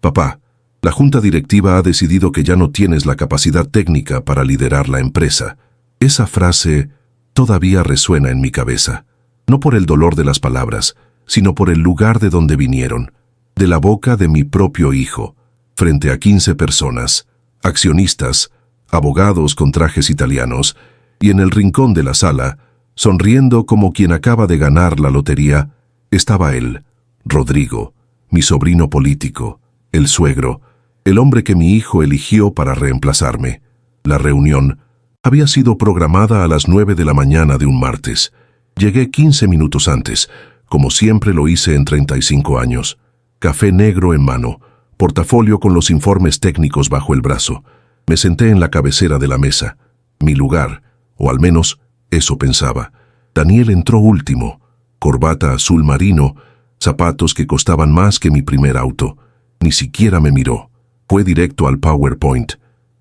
Papá, la junta directiva ha decidido que ya no tienes la capacidad técnica para liderar la empresa. Esa frase todavía resuena en mi cabeza, no por el dolor de las palabras, sino por el lugar de donde vinieron, de la boca de mi propio hijo, frente a 15 personas, accionistas, abogados con trajes italianos, y en el rincón de la sala, sonriendo como quien acaba de ganar la lotería, estaba él, Rodrigo, mi sobrino político, el suegro, el hombre que mi hijo eligió para reemplazarme. La reunión había sido programada a las 9 de la mañana de un martes. Llegué 15 minutos antes, como siempre lo hice en 35 años. Café negro en mano, portafolio con los informes técnicos bajo el brazo. Me senté en la cabecera de la mesa. Mi lugar, o al menos eso pensaba. Daniel entró último. Corbata azul marino, zapatos que costaban más que mi primer auto. Ni siquiera me miró. Fue directo al PowerPoint.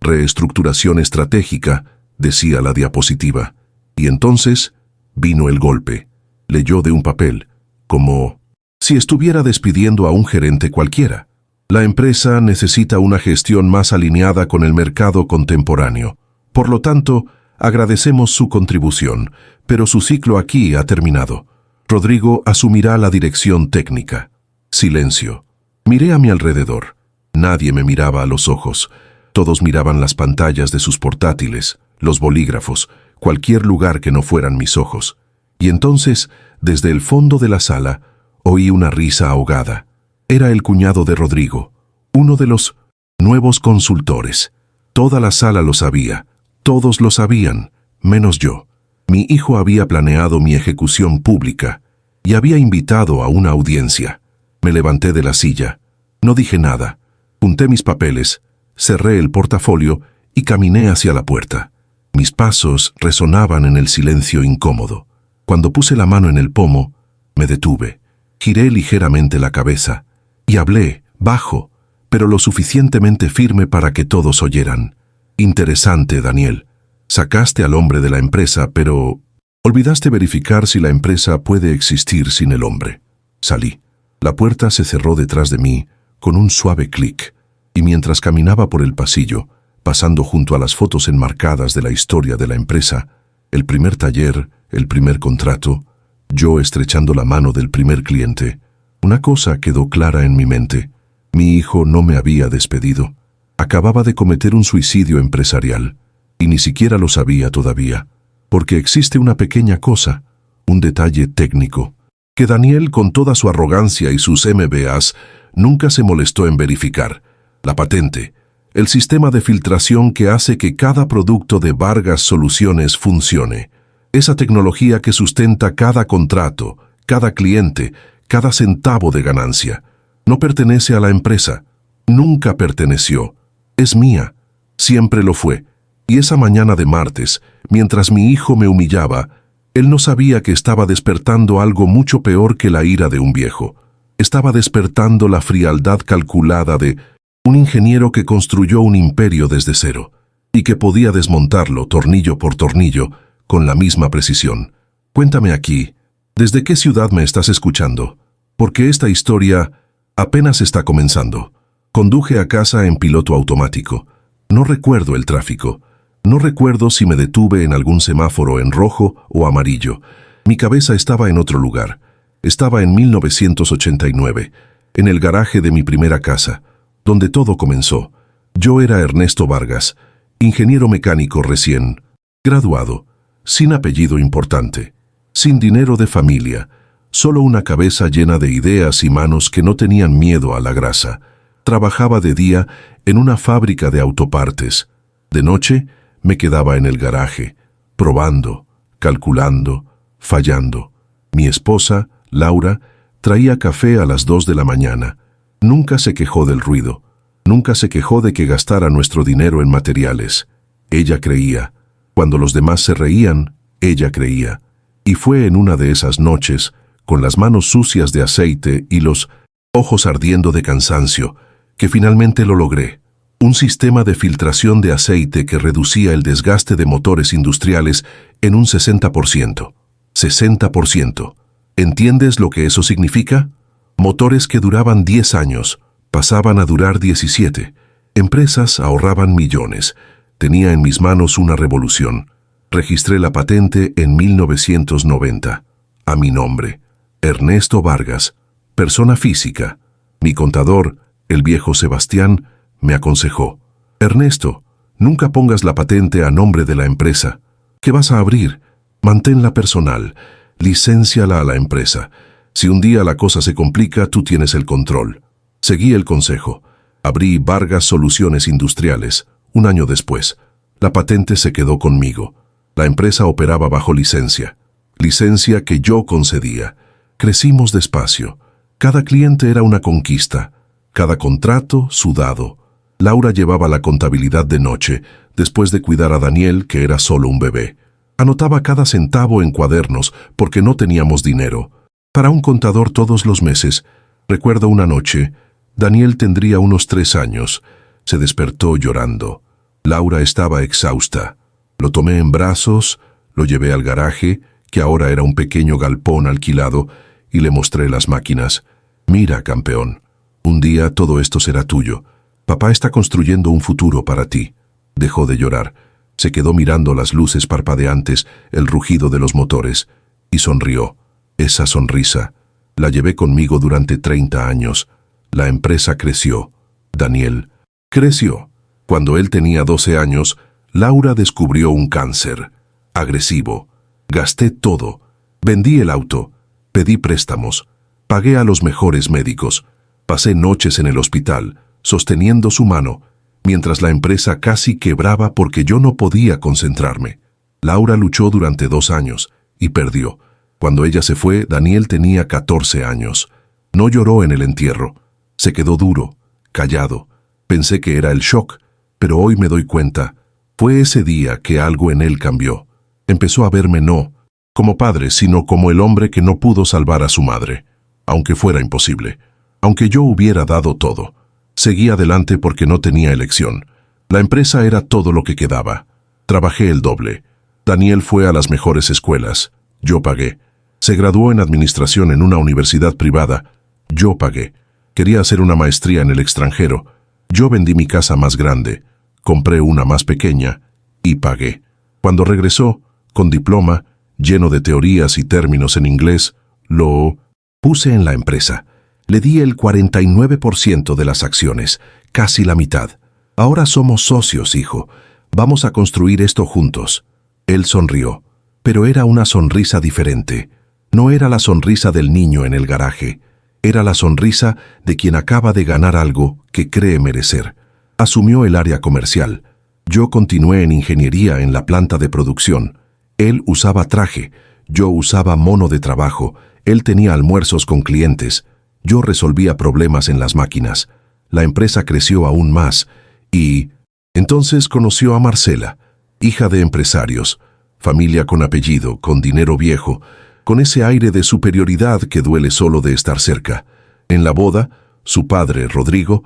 Reestructuración estratégica, decía la diapositiva. Y entonces vino el golpe. Leyó de un papel, como si estuviera despidiendo a un gerente cualquiera. La empresa necesita una gestión más alineada con el mercado contemporáneo. Por lo tanto, agradecemos su contribución, pero su ciclo aquí ha terminado. Rodrigo asumirá la dirección técnica. Silencio. Miré a mi alrededor. Nadie me miraba a los ojos. Todos miraban las pantallas de sus portátiles, los bolígrafos, cualquier lugar que no fueran mis ojos. Y entonces, desde el fondo de la sala, oí una risa ahogada. Era el cuñado de Rodrigo, uno de los nuevos consultores. Toda la sala lo sabía, todos lo sabían, menos yo. Mi hijo había planeado mi ejecución pública y había invitado a una audiencia. Me levanté de la silla. No dije nada. Junté mis papeles, cerré el portafolio y caminé hacia la puerta. Mis pasos resonaban en el silencio incómodo. Cuando puse la mano en el pomo, me detuve. Giré ligeramente la cabeza y hablé, bajo, pero lo suficientemente firme para que todos oyeran. Interesante, Daniel. Sacaste al hombre de la empresa, pero olvidaste verificar si la empresa puede existir sin el hombre. Salí. La puerta se cerró detrás de mí con un suave clic, y mientras caminaba por el pasillo, pasando junto a las fotos enmarcadas de la historia de la empresa, el primer taller, el primer contrato, yo estrechando la mano del primer cliente, una cosa quedó clara en mi mente. Mi hijo no me había despedido. Acababa de cometer un suicidio empresarial, y ni siquiera lo sabía todavía, porque existe una pequeña cosa, un detalle técnico, que Daniel, con toda su arrogancia y sus MBAs, nunca se molestó en verificar: la patente, el sistema de filtración que hace que cada producto de Vargas Soluciones funcione, esa tecnología que sustenta cada contrato, cada cliente, cada centavo de ganancia. No pertenece a la empresa, nunca perteneció, es mía, siempre lo fue. Y esa mañana de martes, mientras mi hijo me humillaba, él no sabía que estaba despertando algo mucho peor que la ira de un viejo. Estaba despertando la frialdad calculada de un ingeniero que construyó un imperio desde cero y que podía desmontarlo tornillo por tornillo con la misma precisión. Cuéntame aquí, ¿desde qué ciudad me estás escuchando? Porque esta historia apenas está comenzando. Conduje a casa en piloto automático. No recuerdo el tráfico. No recuerdo si me detuve en algún semáforo en rojo o amarillo. Mi cabeza estaba en otro lugar. Estaba en 1989, en el garaje de mi primera casa, donde todo comenzó. Yo era Ernesto Vargas, ingeniero mecánico recién graduado, sin apellido importante, sin dinero de familia, solo una cabeza llena de ideas y manos que no tenían miedo a la grasa. Trabajaba de día en una fábrica de autopartes. De noche me quedaba en el garaje, probando, calculando, fallando. Mi esposa, Laura, traía café a las 2 de la mañana. Nunca se quejó del ruido. Nunca se quejó de que gastara nuestro dinero en materiales. Ella creía. Cuando los demás se reían, ella creía. Y fue en una de esas noches, con las manos sucias de aceite y los ojos ardiendo de cansancio, que finalmente lo logré. Un sistema de filtración de aceite que reducía el desgaste de motores industriales en un 60%. 60%. ¿Entiendes lo que eso significa? Motores que duraban 10 años, pasaban a durar 17. Empresas ahorraban millones. Tenía en mis manos una revolución. Registré la patente en 1990. A mi nombre. Ernesto Vargas. Persona física. Mi contador, el viejo Sebastián, me aconsejó: Ernesto, nunca pongas la patente a nombre de la empresa. ¿Qué vas a abrir? Manténla personal. Licénciala a la empresa. Si un día la cosa se complica, tú tienes el control. Seguí el consejo. Abrí Vargas Soluciones Industriales. Un año después, la patente se quedó conmigo. La empresa operaba bajo licencia. Licencia que yo concedía. Crecimos despacio. Cada cliente era una conquista. Cada contrato, sudado. Laura llevaba la contabilidad de noche, después de cuidar a Daniel, que era solo un bebé. Anotaba cada centavo en cuadernos, porque no teníamos dinero. Para un contador todos los meses. Recuerdo una noche, Daniel tendría unos 3 años. Se despertó llorando. Laura estaba exhausta. Lo tomé en brazos, lo llevé al garaje, que ahora era un pequeño galpón alquilado, y le mostré las máquinas. Mira, campeón, un día todo esto será tuyo. Papá está construyendo un futuro para ti. Dejó de llorar. Se quedó mirando las luces parpadeantes, el rugido de los motores, y sonrió. Esa sonrisa la llevé conmigo durante 30 años. La empresa creció. Daniel creció. Cuando él tenía 12 años, Laura descubrió un cáncer. Agresivo. Gasté todo. Vendí el auto. Pedí préstamos. Pagué a los mejores médicos. Pasé noches en el hospital, sosteniendo su mano, mientras la empresa casi quebraba porque yo no podía concentrarme. Laura luchó durante 2 años y perdió. Cuando ella se fue, Daniel tenía 14 años. No lloró en el entierro. Se quedó duro, callado. Pensé que era el shock, pero hoy me doy cuenta. Fue ese día que algo en él cambió. Empezó a verme no como padre, sino como el hombre que no pudo salvar a su madre, aunque fuera imposible. Aunque yo hubiera dado todo. Seguí adelante porque no tenía elección. La empresa era todo lo que quedaba. Trabajé el doble. Daniel fue a las mejores escuelas. Yo pagué. Se graduó en administración en una universidad privada. Yo pagué. Quería hacer una maestría en el extranjero. Yo vendí mi casa más grande. Compré una más pequeña y pagué. Cuando regresó, con diploma, lleno de teorías y términos en inglés, lo puse en la empresa. Le di el 49% de las acciones, casi la mitad. Ahora somos socios, hijo. Vamos a construir esto juntos. Él sonrió, pero era una sonrisa diferente. No era la sonrisa del niño en el garaje. Era la sonrisa de quien acaba de ganar algo que cree merecer. Asumió el área comercial. Yo continué en ingeniería en la planta de producción. Él usaba traje. Yo usaba mono de trabajo. Él tenía almuerzos con clientes. Yo resolvía problemas en las máquinas. La empresa creció aún más y entonces conoció a Marcela, hija de empresarios, familia con apellido, con dinero viejo, con ese aire de superioridad que duele solo de estar cerca. En la boda, su padre, Rodrigo,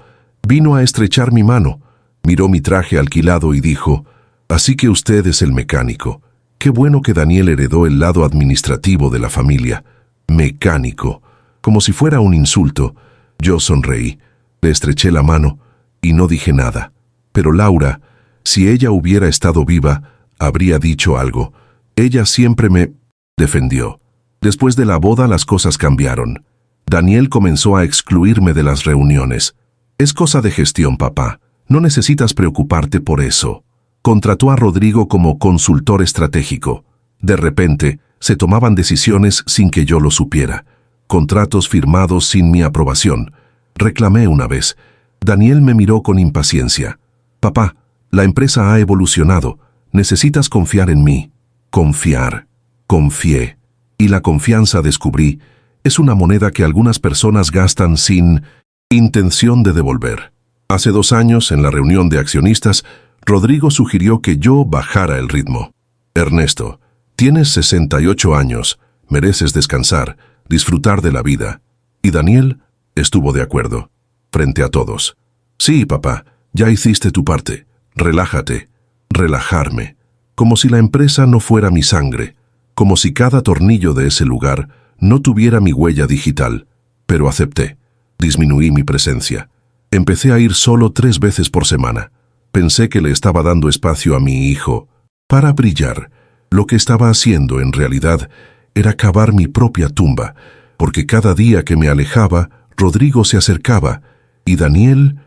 vino a estrechar mi mano, miró mi traje alquilado y dijo: «Así que usted es el mecánico». Qué bueno que Daniel heredó el lado administrativo de la familia. Mecánico. Como si fuera un insulto. Yo sonreí, le estreché la mano y no dije nada. Pero Laura, si ella hubiera estado viva, habría dicho algo. Ella siempre me defendió. Después de la boda las cosas cambiaron. Daniel comenzó a excluirme de las reuniones. Es cosa de gestión, papá. No necesitas preocuparte por eso. Contrató a Rodrigo como consultor estratégico. De repente, se tomaban decisiones sin que yo lo supiera. Contratos firmados sin mi aprobación. Reclamé una vez. Daniel me miró con impaciencia. «Papá, la empresa ha evolucionado. Necesitas confiar en mí». Confiar. Confié. Y la confianza, descubrí, es una moneda que algunas personas gastan sin intención de devolver. Hace 2 años, en la reunión de accionistas, Rodrigo sugirió que yo bajara el ritmo. «Ernesto, tienes 68 años, mereces descansar, disfrutar de la vida». Y Daniel estuvo de acuerdo, frente a todos. «Sí, papá, ya hiciste tu parte. Relájate». Relajarme. Como si la empresa no fuera mi sangre. Como si cada tornillo de ese lugar no tuviera mi huella digital. Pero acepté. Disminuí mi presencia. Empecé a ir solo 3 veces por semana. Pensé que le estaba dando espacio a mi hijo para brillar. Lo que estaba haciendo, en realidad, era cavar mi propia tumba, porque cada día que me alejaba, Rodrigo se acercaba, y Daniel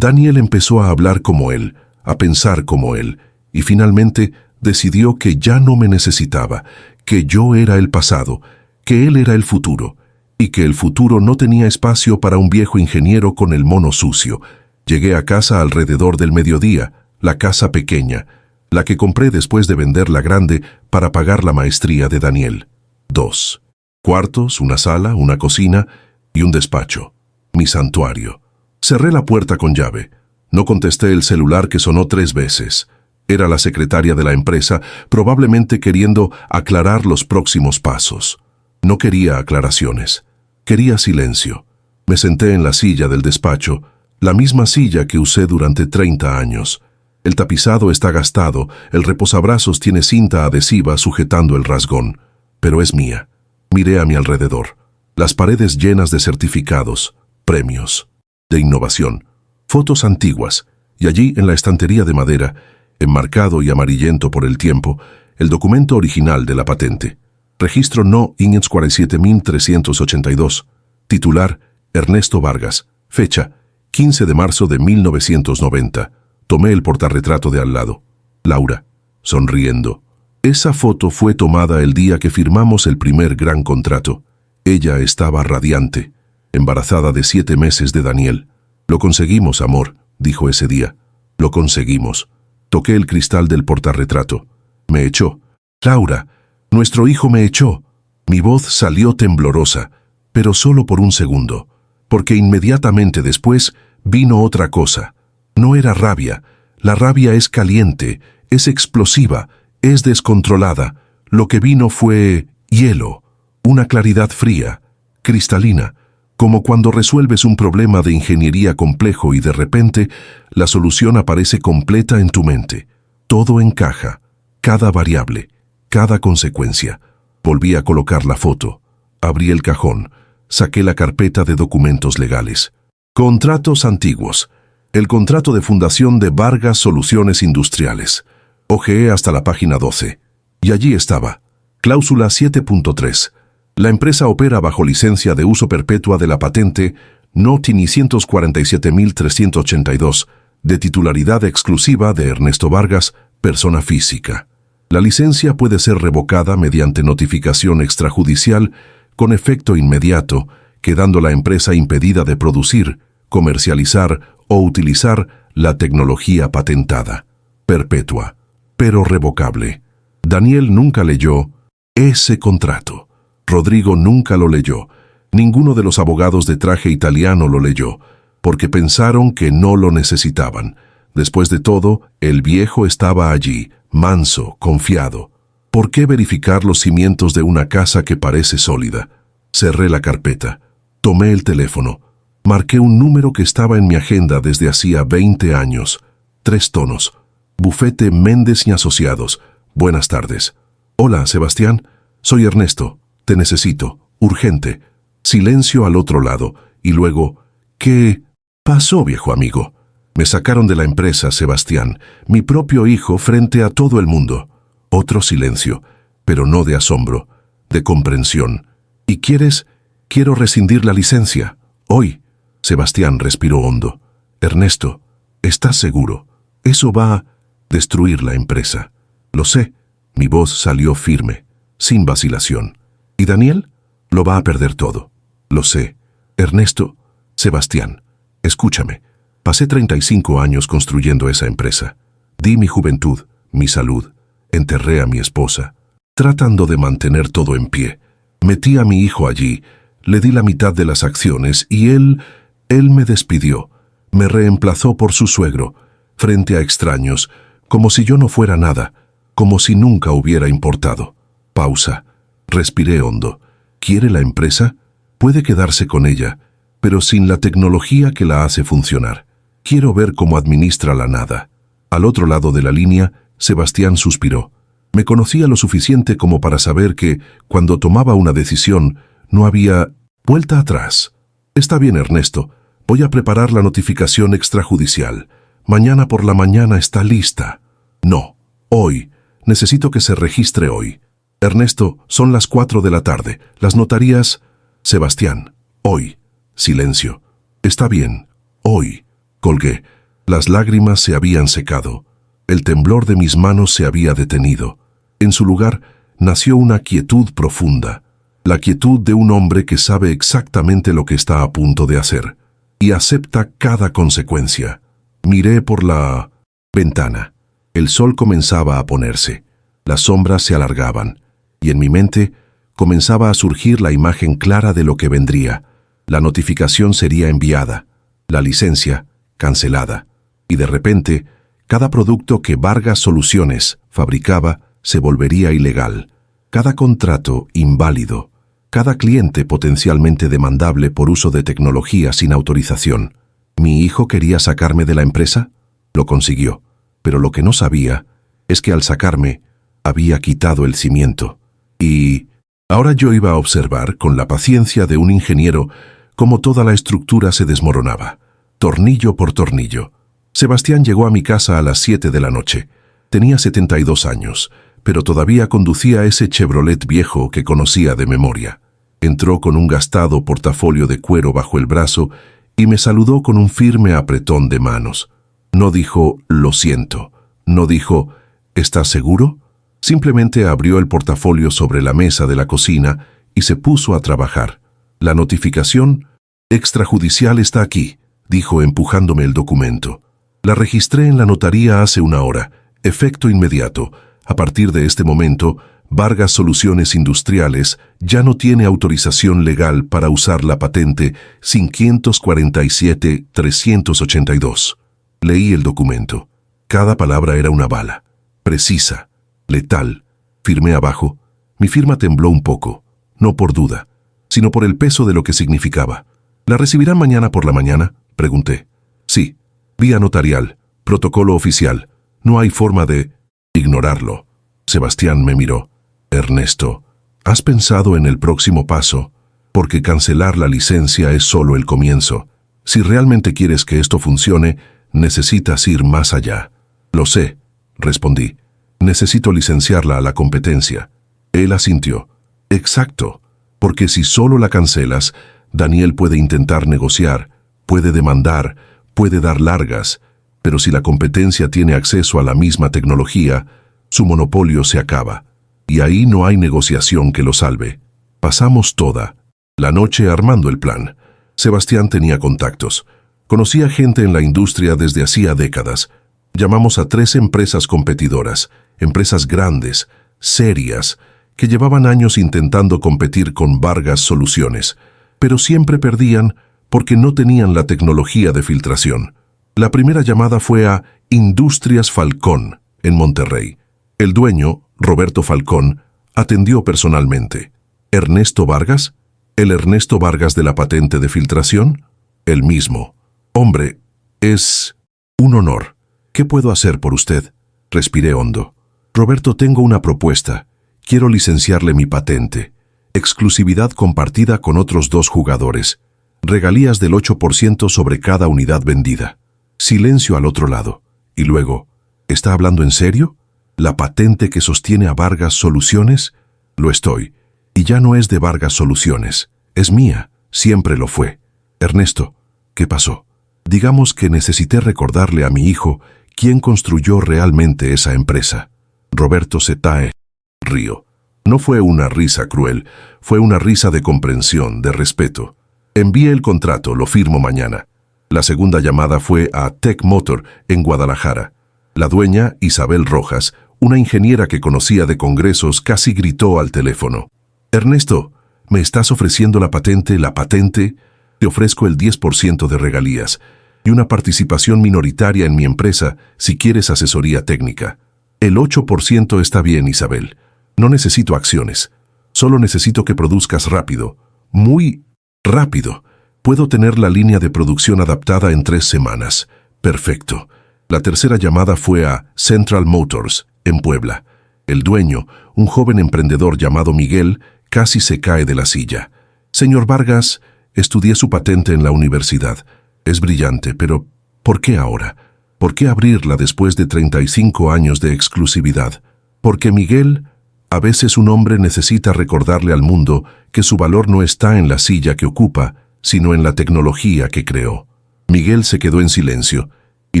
empezó a hablar como él, a pensar como él, y finalmente decidió que ya no me necesitaba, que yo era el pasado, que él era el futuro, y que el futuro no tenía espacio para un viejo ingeniero con el mono sucio. Llegué a casa alrededor del mediodía, la casa pequeña, la que compré después de vender la grande para pagar la maestría de Daniel. 2 cuartos, una sala, una cocina y un despacho. Mi santuario. Cerré la puerta con llave. No contesté el celular que sonó 3 veces. Era la secretaria de la empresa, probablemente queriendo aclarar los próximos pasos. No quería aclaraciones. Quería silencio. Me senté en la silla del despacho, la misma silla que usé durante 30 años. El tapizado está gastado, el reposabrazos tiene cinta adhesiva sujetando el rasgón, pero es mía. Miré a mi alrededor. Las paredes llenas de certificados, premios, de innovación, fotos antiguas, y allí en la estantería de madera, enmarcado y amarillento por el tiempo, el documento original de la patente. Registro No. INES 47382. Titular: Ernesto Vargas. Fecha: 15 de marzo de 1990. Tomé el portarretrato de al lado. Laura, sonriendo. Esa foto fue tomada el día que firmamos el primer gran contrato. Ella estaba radiante, embarazada de 7 meses de Daniel. Lo conseguimos, amor, dijo ese día. Lo conseguimos. Toqué el cristal del portarretrato. Me echó. Laura, nuestro hijo me echó. Mi voz salió temblorosa, pero solo por un segundo, porque inmediatamente después vino otra cosa. No era rabia. La rabia es caliente, es explosiva, es descontrolada. Lo que vino fue hielo, una claridad fría, cristalina, como cuando resuelves un problema de ingeniería complejo y de repente la solución aparece completa en tu mente. Todo encaja, cada variable, cada consecuencia. Volví a colocar la foto, abrí el cajón, saqué la carpeta de documentos legales. Contratos antiguos. El contrato de fundación de Vargas Soluciones Industriales. Ojeé hasta la página 12. Y allí estaba. Cláusula 7.3. La empresa opera bajo licencia de uso perpetua de la patente NOTI 947.382, de titularidad exclusiva de Ernesto Vargas, persona física. La licencia puede ser revocada mediante notificación extrajudicial con efecto inmediato, quedando la empresa impedida de producir, comercializar o utilizar la tecnología patentada. Perpetua, pero revocable. Daniel nunca leyó ese contrato. Rodrigo nunca lo leyó. Ninguno de los abogados de traje italiano lo leyó, porque pensaron que no lo necesitaban. Después de todo, el viejo estaba allí, manso, confiado. ¿Por qué verificar los cimientos de una casa que parece sólida? Cerré la carpeta. Tomé el teléfono. Marqué un número que estaba en mi agenda desde hacía 20 años. 3 tonos. Bufete Méndez y Asociados. Buenas tardes. Hola, Sebastián. Soy Ernesto. Te necesito. Urgente. Silencio al otro lado. Y luego, ¿qué pasó, viejo amigo? Me sacaron de la empresa, Sebastián. Mi propio hijo frente a todo el mundo. Otro silencio, pero no de asombro, de comprensión. ¿Y quieres? Quiero rescindir la licencia. Hoy. Sebastián respiró hondo. Ernesto, ¿estás seguro? Eso va a destruir la empresa. Lo sé. Mi voz salió firme, sin vacilación. ¿Y Daniel? Lo va a perder todo. Lo sé. Ernesto, Sebastián, escúchame. Pasé 35 años construyendo esa empresa. Di mi juventud, mi salud. Enterré a mi esposa, tratando de mantener todo en pie. Metí a mi hijo allí, le di la mitad de las acciones y él me despidió. Me reemplazó por su suegro, frente a extraños, como si yo no fuera nada, como si nunca hubiera importado. Pausa. Respiré hondo. ¿Quiere la empresa? Puede quedarse con ella, pero sin la tecnología que la hace funcionar. Quiero ver cómo administra la nada. Al otro lado de la línea, Sebastián suspiró. Me conocía lo suficiente como para saber que, cuando tomaba una decisión, no había vuelta atrás. Está bien, Ernesto. Voy a preparar la notificación extrajudicial. Mañana por la mañana está lista. No, hoy. Necesito que se registre hoy. Ernesto, son las 4 de la tarde. Las notarías... Sebastián, hoy. Silencio. Está bien, hoy. Colgué. Las lágrimas se habían secado. El temblor de mis manos se había detenido. En su lugar, nació una quietud profunda. La quietud de un hombre que sabe exactamente lo que está a punto de hacer. Y acepta cada consecuencia. Miré por la ventana. El sol comenzaba a ponerse. Las sombras se alargaban. Y en mi mente comenzaba a surgir la imagen clara de lo que vendría. La notificación sería enviada. La licencia cancelada. Y de repente, cada producto que Vargas Soluciones fabricaba se volvería ilegal. Cada contrato inválido. Cada cliente potencialmente demandable por uso de tecnología sin autorización. ¿Mi hijo quería sacarme de la empresa? Lo consiguió. Pero lo que no sabía es que al sacarme, había quitado el cimiento. Y ahora yo iba a observar, con la paciencia de un ingeniero, cómo toda la estructura se desmoronaba, tornillo por tornillo. Sebastián llegó a mi casa a las 7 de la noche. Tenía 72 años, pero todavía conducía ese Chevrolet viejo que conocía de memoria. Entró con un gastado portafolio de cuero bajo el brazo y me saludó con un firme apretón de manos. No dijo, lo siento. No dijo, ¿estás seguro? Simplemente abrió el portafolio sobre la mesa de la cocina y se puso a trabajar. La notificación extrajudicial está aquí, dijo empujándome el documento. La registré en la notaría hace una hora. Efecto inmediato. A partir de este momento, Vargas Soluciones Industriales ya no tiene autorización legal para usar la patente 547-382. Leí el documento. Cada palabra era una bala. Precisa. Letal. Firmé abajo. Mi firma tembló un poco. No por duda, sino por el peso de lo que significaba. ¿La recibirán mañana por la mañana?, pregunté. Sí. Vía notarial. Protocolo oficial. No hay forma de ignorarlo. Sebastián me miró. Ernesto, ¿has pensado en el próximo paso? Porque cancelar la licencia es solo el comienzo. Si realmente quieres que esto funcione, necesitas ir más allá. Lo sé, respondí. Necesito licenciarla a la competencia. Él asintió. Exacto, porque si solo la cancelas, Daniel puede intentar negociar, puede demandar, puede dar largas, pero si la competencia tiene acceso a la misma tecnología, su monopolio se acaba. Y ahí no hay negociación que lo salve. Pasamos toda la noche armando el plan. Sebastián tenía contactos. Conocía gente en la industria desde hacía décadas. Llamamos a 3 empresas competidoras, empresas grandes, serias, que llevaban años intentando competir con Vargas Soluciones, pero siempre perdían porque no tenían la tecnología de filtración. La primera llamada fue a Industrias Falcón, en Monterrey. El dueño, Roberto Falcón, atendió personalmente. ¿Ernesto Vargas? ¿El Ernesto Vargas de la patente de filtración? El mismo. Hombre, es un honor. ¿Qué puedo hacer por usted? Respiré hondo. Roberto, tengo una propuesta. Quiero licenciarle mi patente. Exclusividad compartida con otros 2 jugadores. Regalías del 8% sobre cada unidad vendida. Silencio al otro lado. Y luego, ¿está hablando en serio? ¿La patente que sostiene a Vargas Soluciones? Lo estoy. Y ya no es de Vargas Soluciones. Es mía. Siempre lo fue. Ernesto, ¿qué pasó? Digamos que necesité recordarle a mi hijo quién construyó realmente esa empresa. Roberto Setae. Río. No fue una risa cruel, fue una risa de comprensión, de respeto. Envíe el contrato, lo firmo mañana. La segunda llamada fue a Tech Motor, en Guadalajara. La dueña, Isabel Rojas, una ingeniera que conocía de congresos, casi gritó al teléfono. Ernesto, ¿me estás ofreciendo la patente? ¿La patente? Te ofrezco el 10% de regalías y una participación minoritaria en mi empresa si quieres asesoría técnica. El 8% está bien, Isabel. No necesito acciones. Solo necesito que produzcas rápido. Muy rápido. Puedo tener la línea de producción adaptada en 3 semanas. Perfecto. La tercera llamada fue a Central Motors, en Puebla. El dueño, un joven emprendedor llamado Miguel, casi se cae de la silla. Señor Vargas, estudié su patente en la universidad. Es brillante, pero ¿por qué ahora? ¿Por qué abrirla después de 35 años de exclusividad? Porque Miguel, a veces un hombre necesita recordarle al mundo que su valor no está en la silla que ocupa, sino en la tecnología que creó. Miguel se quedó en silencio, y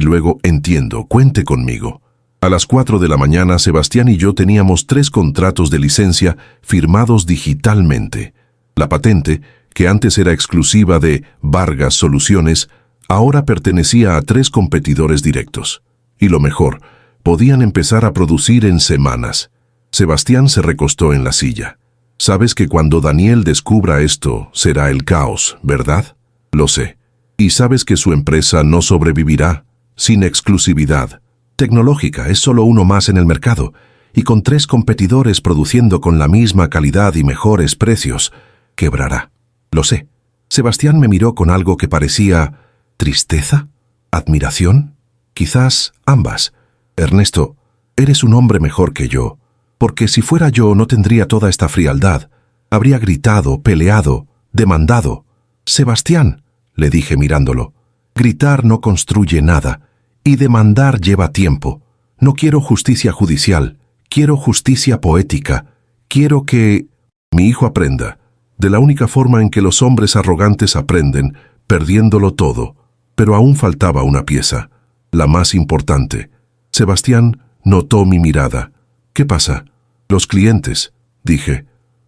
luego, entiendo, cuente conmigo. A las 4 de la mañana, Sebastián y yo teníamos 3 contratos de licencia firmados digitalmente. La patente, que antes era exclusiva de Vargas Soluciones, ahora pertenecía a 3 competidores directos. Y lo mejor, podían empezar a producir en semanas. Sebastián se recostó en la silla. Sabes que cuando Daniel descubra esto, será el caos, ¿verdad? Lo sé. Y sabes que su empresa no sobrevivirá, sin exclusividad tecnológica, es solo uno más en el mercado, y con 3 competidores produciendo con la misma calidad y mejores precios, quebrará. Lo sé. Sebastián me miró con algo que parecía tristeza, admiración, quizás ambas. Ernesto, eres un hombre mejor que yo, porque si fuera yo no tendría toda esta frialdad. Habría gritado, peleado, demandado. Sebastián, le dije mirándolo, gritar no construye nada. Y demandar lleva tiempo. No quiero justicia judicial, quiero justicia poética. Quiero que mi hijo aprenda, de la única forma en que los hombres arrogantes aprenden, perdiéndolo todo. Pero aún faltaba una pieza, la más importante. Sebastián notó mi mirada. ¿Qué pasa? Los clientes, dije.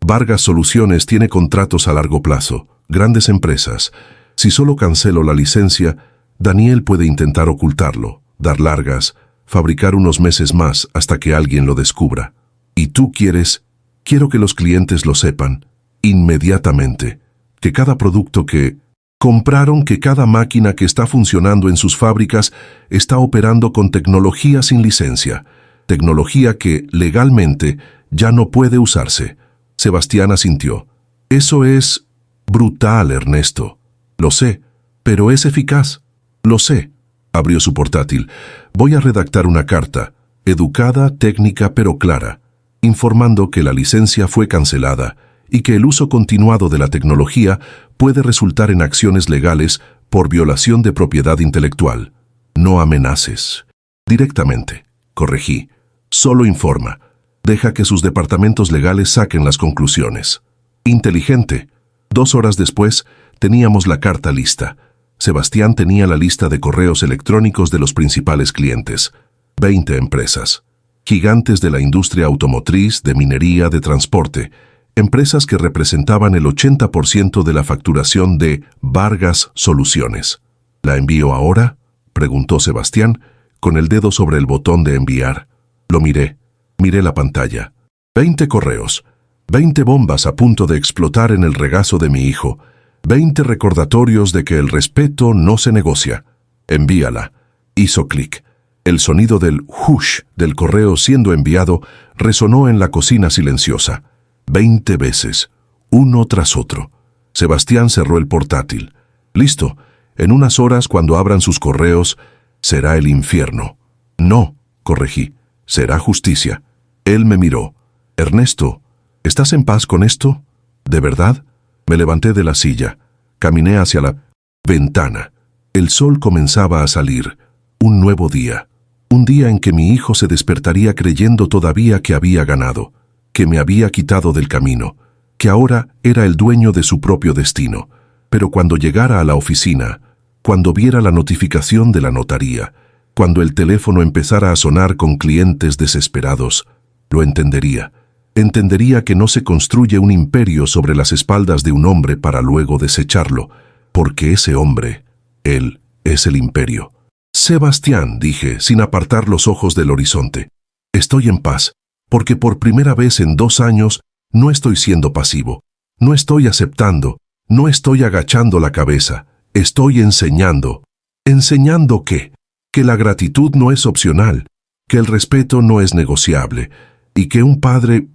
Vargas Soluciones tiene contratos a largo plazo, grandes empresas. Si solo cancelo la licencia, Daniel puede intentar ocultarlo, dar largas, fabricar unos meses más hasta que alguien lo descubra. Y tú quiero que los clientes lo sepan, inmediatamente, que cada producto que compraron, que cada máquina que está funcionando en sus fábricas está operando con tecnología sin licencia, tecnología que, legalmente, ya no puede usarse. Sebastián asintió. Eso es brutal, Ernesto. Lo sé, pero es eficaz. Lo sé. Abrió su portátil. Voy a redactar una carta, educada, técnica pero clara, informando que la licencia fue cancelada y que el uso continuado de la tecnología puede resultar en acciones legales por violación de propiedad intelectual. No amenaces. Directamente, corregí. Solo informa. Deja que sus departamentos legales saquen las conclusiones. Inteligente. 2 horas después, teníamos la carta lista. Sebastián tenía la lista de correos electrónicos de los principales clientes. 20 empresas. Gigantes de la industria automotriz, de minería, de transporte. Empresas que representaban el 80% de la facturación de Vargas Soluciones. ¿La envío ahora?, preguntó Sebastián, con el dedo sobre el botón de enviar. Lo miré. Miré la pantalla. 20 correos. 20 bombas a punto de explotar en el regazo de mi hijo. 20 recordatorios de que el respeto no se negocia. Envíala. Hizo clic. El sonido del hush del correo siendo enviado resonó en la cocina silenciosa. 20 veces, uno tras otro. Sebastián cerró el portátil. Listo. En unas horas, cuando abran sus correos, será el infierno. No, corregí. Será justicia. Él me miró. Ernesto, ¿estás en paz con esto? ¿De verdad? Me levanté de la silla. Caminé hacia la ventana. El sol comenzaba a salir. Un nuevo día. Un día en que mi hijo se despertaría creyendo todavía que había ganado, que me había quitado del camino, que ahora era el dueño de su propio destino. Pero cuando llegara a la oficina, cuando viera la notificación de la notaría, cuando el teléfono empezara a sonar con clientes desesperados, lo entendería. Entendería que no se construye un imperio sobre las espaldas de un hombre para luego desecharlo, porque ese hombre, él, es el imperio. Sebastián, dije, sin apartar los ojos del horizonte. Estoy en paz, porque por primera vez en 2 años no estoy siendo pasivo, no estoy aceptando, no estoy agachando la cabeza, estoy enseñando. ¿Enseñando qué? Que la gratitud no es opcional, que el respeto no es negociable, y que un padre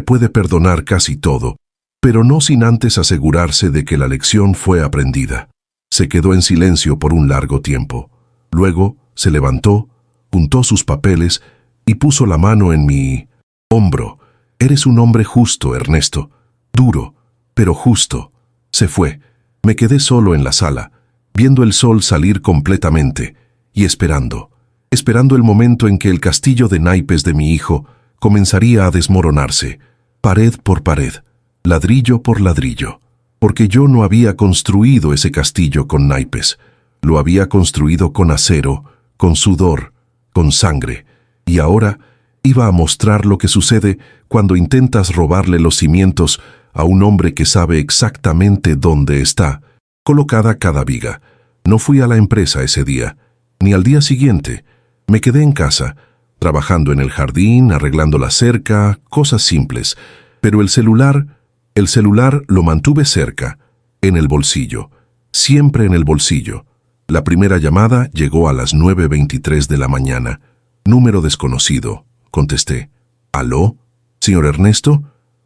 puede perdonar casi todo, pero no sin antes asegurarse de que la lección fue aprendida. Se quedó en silencio por un largo tiempo. Luego se levantó, juntó sus papeles y puso la mano en mi hombro. Eres un hombre justo, Ernesto. Duro, pero justo. Se fue. Me quedé solo en la sala. viendo el sol salir completamente y esperando el momento en que el castillo de naipes de mi hijo comenzaría a desmoronarse, pared por pared, ladrillo por ladrillo, porque yo no había construido ese castillo con naipes, lo había construido con acero, con sudor, con sangre, y ahora iba a mostrar lo que sucede cuando intentas robarle los cimientos a un hombre que sabe exactamente dónde está colocada cada viga. No fui a la empresa ese día, ni al día siguiente. Me quedé en casa, trabajando en el jardín, arreglando la cerca, cosas simples. Pero el celular lo mantuve cerca, en el bolsillo, siempre en el bolsillo. La primera llamada llegó a las 9:23 de la mañana. Número desconocido. Contesté. ¿Aló? ¿Señor Ernesto?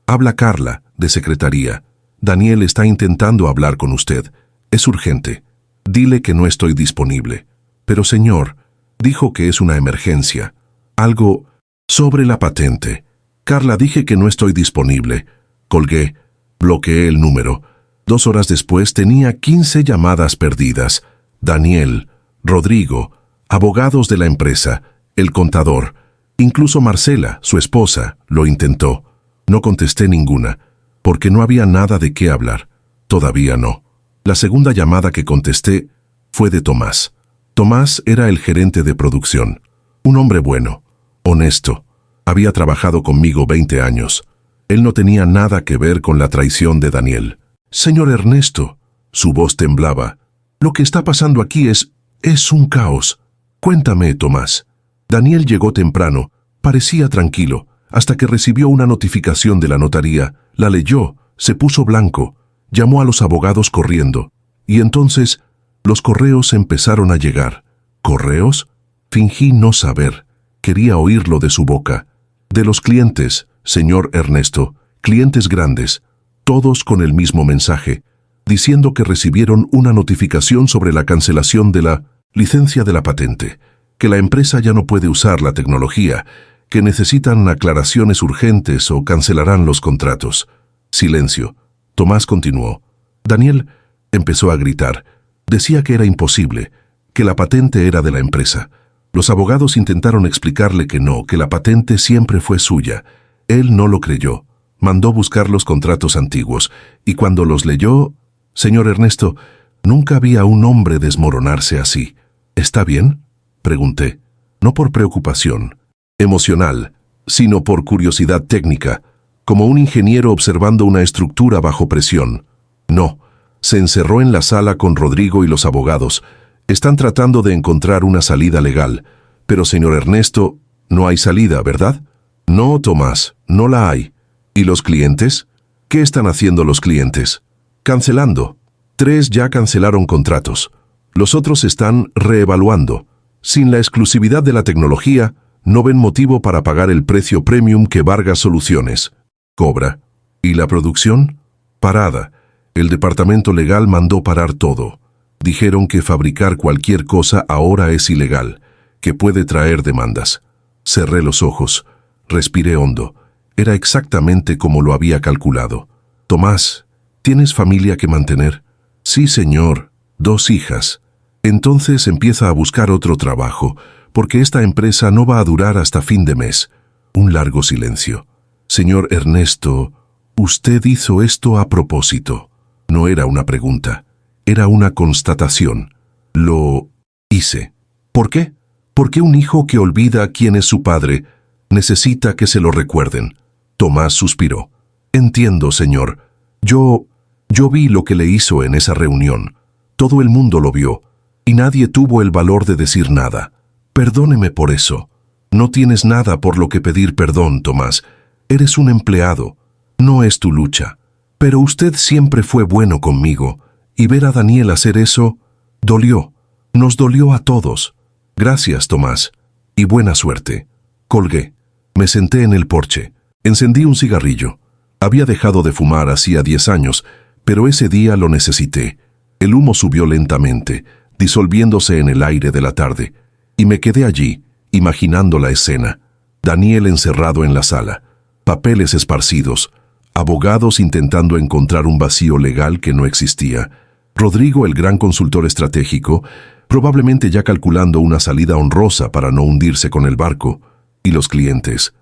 Habla Carla, de secretaría. Daniel está intentando hablar con usted. Es urgente. Dile que no estoy disponible. Pero señor, dijo que es una emergencia. Algo sobre la patente. Carla, dije que no estoy disponible. Colgué. Bloqueé el número. 2 horas después tenía 15 llamadas perdidas. Daniel, Rodrigo, abogados de la empresa, el contador, incluso Marcela, su esposa, lo intentó. No contesté ninguna, porque no había nada de qué hablar. Todavía no. La segunda llamada que contesté fue de Tomás. Tomás era el gerente de producción. Un hombre bueno, honesto. Había trabajado conmigo 20 años. Él no tenía nada que ver con la traición de Daniel. Señor Ernesto, su voz temblaba. Lo que está pasando aquí es un caos. Cuéntame, Tomás. Daniel llegó temprano, parecía tranquilo, hasta que recibió una notificación de la notaría, la leyó, se puso blanco, llamó a los abogados corriendo, y entonces los correos empezaron a llegar. ¿Correos? Fingí no saber, quería oírlo de su boca. De los clientes, señor Ernesto, clientes grandes, todos con el mismo mensaje, diciendo que recibieron una notificación sobre la cancelación de la licencia de la patente, que la empresa ya no puede usar la tecnología, que necesitan aclaraciones urgentes o cancelarán los contratos. Silencio. Tomás continuó. Daniel empezó a gritar. Decía que era imposible, que la patente era de la empresa. Los abogados intentaron explicarle que no, que la patente siempre fue suya. Él no lo creyó. Mandó buscar los contratos antiguos, y cuando los leyó... Señor Ernesto, nunca vi a un hombre desmoronarse así. ¿Está bien?, pregunté. No por preocupación emocional, sino por curiosidad técnica, como un ingeniero observando una estructura bajo presión. No, se encerró en la sala con Rodrigo y los abogados. Están tratando de encontrar una salida legal. Pero, señor Ernesto, no hay salida, ¿verdad? No, Tomás, no la hay. ¿Y los clientes? ¿Qué están haciendo los clientes? Cancelando. 3 ya cancelaron contratos. Los otros están reevaluando. Sin la exclusividad de la tecnología, no ven motivo para pagar el precio premium que Vargas Soluciones cobra. ¿Y la producción? Parada. El departamento legal mandó parar todo. Dijeron que fabricar cualquier cosa ahora es ilegal, que puede traer demandas. Cerré los ojos. Respiré hondo. Era exactamente como lo había calculado. Tomás, ¿tienes familia que mantener? Sí, señor. 2 hijas. Entonces empieza a buscar otro trabajo, porque esta empresa no va a durar hasta fin de mes. Un largo silencio. Señor Ernesto, usted hizo esto a propósito. No era una pregunta, era una constatación. Lo hice. ¿Por qué? Porque un hijo que olvida quién es su padre necesita que se lo recuerden. Tomás suspiró. Entiendo, señor. Yo vi lo que le hizo en esa reunión. Todo el mundo lo vio, y nadie tuvo el valor de decir nada. Perdóneme por eso. No tienes nada por lo que pedir perdón, Tomás. Eres un empleado. No es tu lucha. Pero usted siempre fue bueno conmigo, y ver a Daniel hacer eso dolió. Nos dolió a todos. Gracias, Tomás. Y buena suerte. Colgué. Me senté en el porche. Encendí un cigarrillo. Había dejado de fumar hacía 10 años, pero ese día lo necesité. El humo subió lentamente, disolviéndose en el aire de la tarde, y me quedé allí, imaginando la escena. Daniel encerrado en la sala, papeles esparcidos, abogados intentando encontrar un vacío legal que no existía. Rodrigo, el gran consultor estratégico, probablemente ya calculando una salida honrosa para no hundirse con el barco. Y los clientes.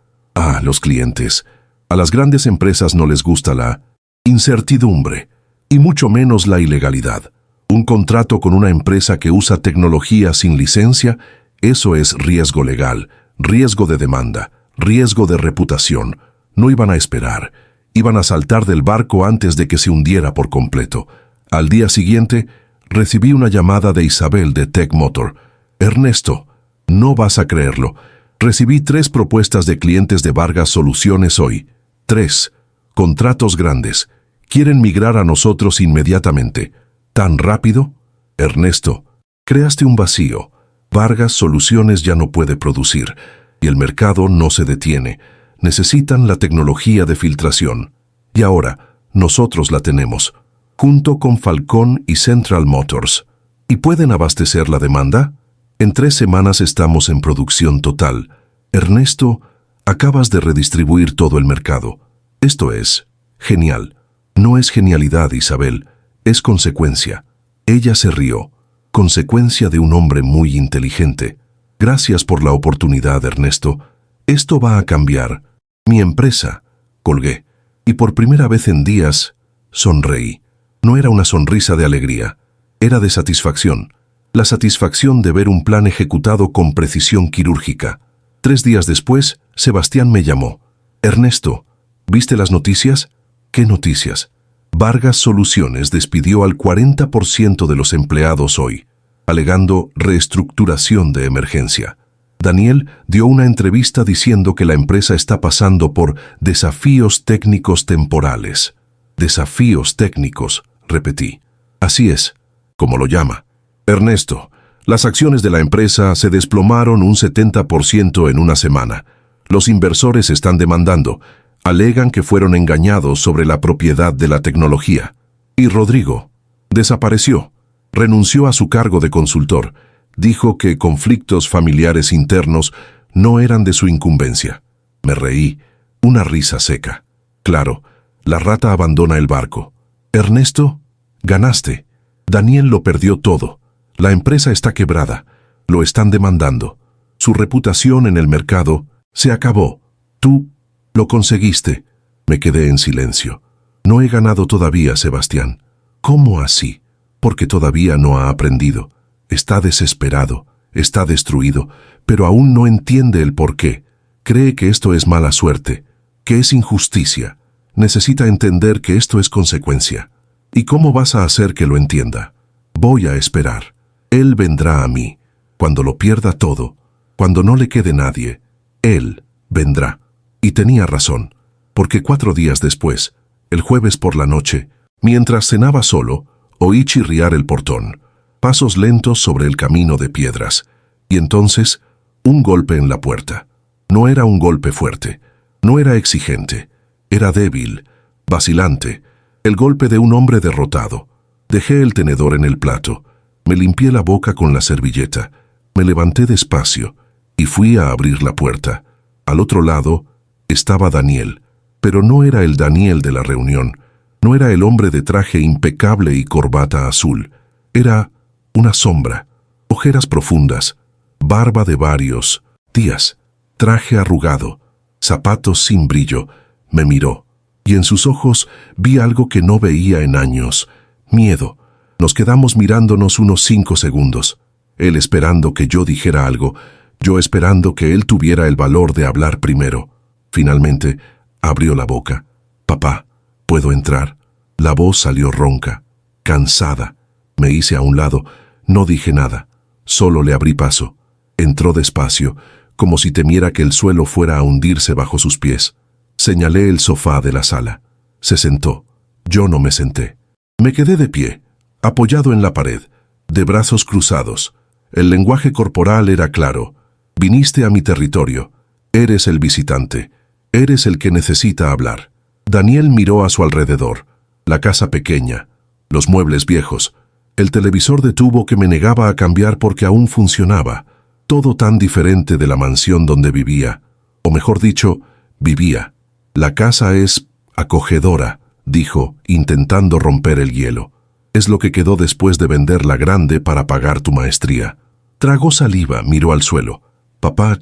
Los clientes. A las grandes empresas no les gusta la incertidumbre, y mucho menos la ilegalidad. Un contrato con una empresa que usa tecnología sin licencia, eso es riesgo legal, riesgo de demanda, riesgo de reputación. No iban a esperar. Iban a saltar del barco antes de que se hundiera por completo. Al día siguiente, recibí una llamada de Isabel de Tech Motor. Ernesto, no vas a creerlo. Recibí 3 propuestas de clientes de Vargas Soluciones hoy. 3. Contratos grandes. Quieren migrar a nosotros inmediatamente. ¿Tan rápido? Ernesto, creaste un vacío. Vargas Soluciones ya no puede producir y el mercado no se detiene. Necesitan la tecnología de filtración. Y ahora, nosotros la tenemos, junto con Falcón y Central Motors. ¿Y pueden abastecer la demanda? En 3 semanas estamos en producción total. Ernesto, acabas de redistribuir todo el mercado. Esto es genial. No es genialidad, Isabel, es consecuencia. Ella se rió. Consecuencia de un hombre muy inteligente. Gracias por la oportunidad, Ernesto. Esto va a cambiar. Mi empresa. Colgué. Y por primera vez en días, sonreí. No era una sonrisa de alegría, era de satisfacción. La satisfacción de ver un plan ejecutado con precisión quirúrgica. 3 días después, Sebastián me llamó. Ernesto, ¿viste las noticias? ¿Qué noticias? Vargas Soluciones despidió al 40% de los empleados hoy, alegando reestructuración de emergencia. Daniel dio una entrevista diciendo que la empresa está pasando por desafíos técnicos temporales. Desafíos técnicos, repetí. Así es, como lo llama. Ernesto, las acciones de la empresa se desplomaron un 70% en una semana. Los inversores están demandando. Alegan que fueron engañados sobre la propiedad de la tecnología. Y Rodrigo desapareció. Renunció a su cargo de consultor. Dijo que conflictos familiares internos no eran de su incumbencia. Me reí, una risa seca. Claro, la rata abandona el barco. Ernesto, ganaste. Daniel lo perdió todo. La empresa está quebrada. Lo están demandando. Su reputación en el mercado se acabó. Tú lo conseguiste. Me quedé en silencio. No he ganado todavía, Sebastián. ¿Cómo así? Porque todavía no ha aprendido. Está desesperado, está destruido, pero aún no entiende el porqué. Cree que esto es mala suerte, que es injusticia. Necesita entender que esto es consecuencia. ¿Y cómo vas a hacer que lo entienda? Voy a esperar. Él vendrá a mí. Cuando lo pierda todo, cuando no le quede nadie, él vendrá. Y tenía razón, porque 4 días después, el jueves por la noche, mientras cenaba solo, oí chirriar el portón. Pasos lentos sobre el camino de piedras, y entonces un golpe en la puerta. No era un golpe fuerte, no era exigente, era débil, vacilante, el golpe de un hombre derrotado. Dejé el tenedor en el plato, me limpié la boca con la servilleta, me levanté despacio y fui a abrir la puerta. Al otro lado estaba Daniel, pero no era el Daniel de la reunión, no era el hombre de traje impecable y corbata azul, era una sombra, ojeras profundas, barba de varios días, traje arrugado, zapatos sin brillo. Me miró, y en sus ojos vi algo que no veía en años, miedo. Nos quedamos mirándonos unos 5 segundos, él esperando que yo dijera algo, yo esperando que él tuviera el valor de hablar primero. Finalmente, abrió la boca. Papá, ¿puedo entrar? La voz salió ronca, cansada. Me hice a un lado. No dije nada, solo le abrí paso. Entró despacio, como si temiera que el suelo fuera a hundirse bajo sus pies. Señalé el sofá de la sala. Se sentó. Yo no me senté. Me quedé de pie, apoyado en la pared, de brazos cruzados. El lenguaje corporal era claro. Viniste a mi territorio. Eres el visitante. Eres el que necesita hablar. Daniel miró a su alrededor. La casa pequeña, los muebles viejos, el televisor de tubo que me negaba a cambiar porque aún funcionaba, todo tan diferente de la mansión donde vivía, o mejor dicho, vivía. La casa es acogedora, dijo, intentando romper el hielo. Es lo que quedó después de vender la grande para pagar tu maestría. Tragó saliva, miró al suelo. Papá,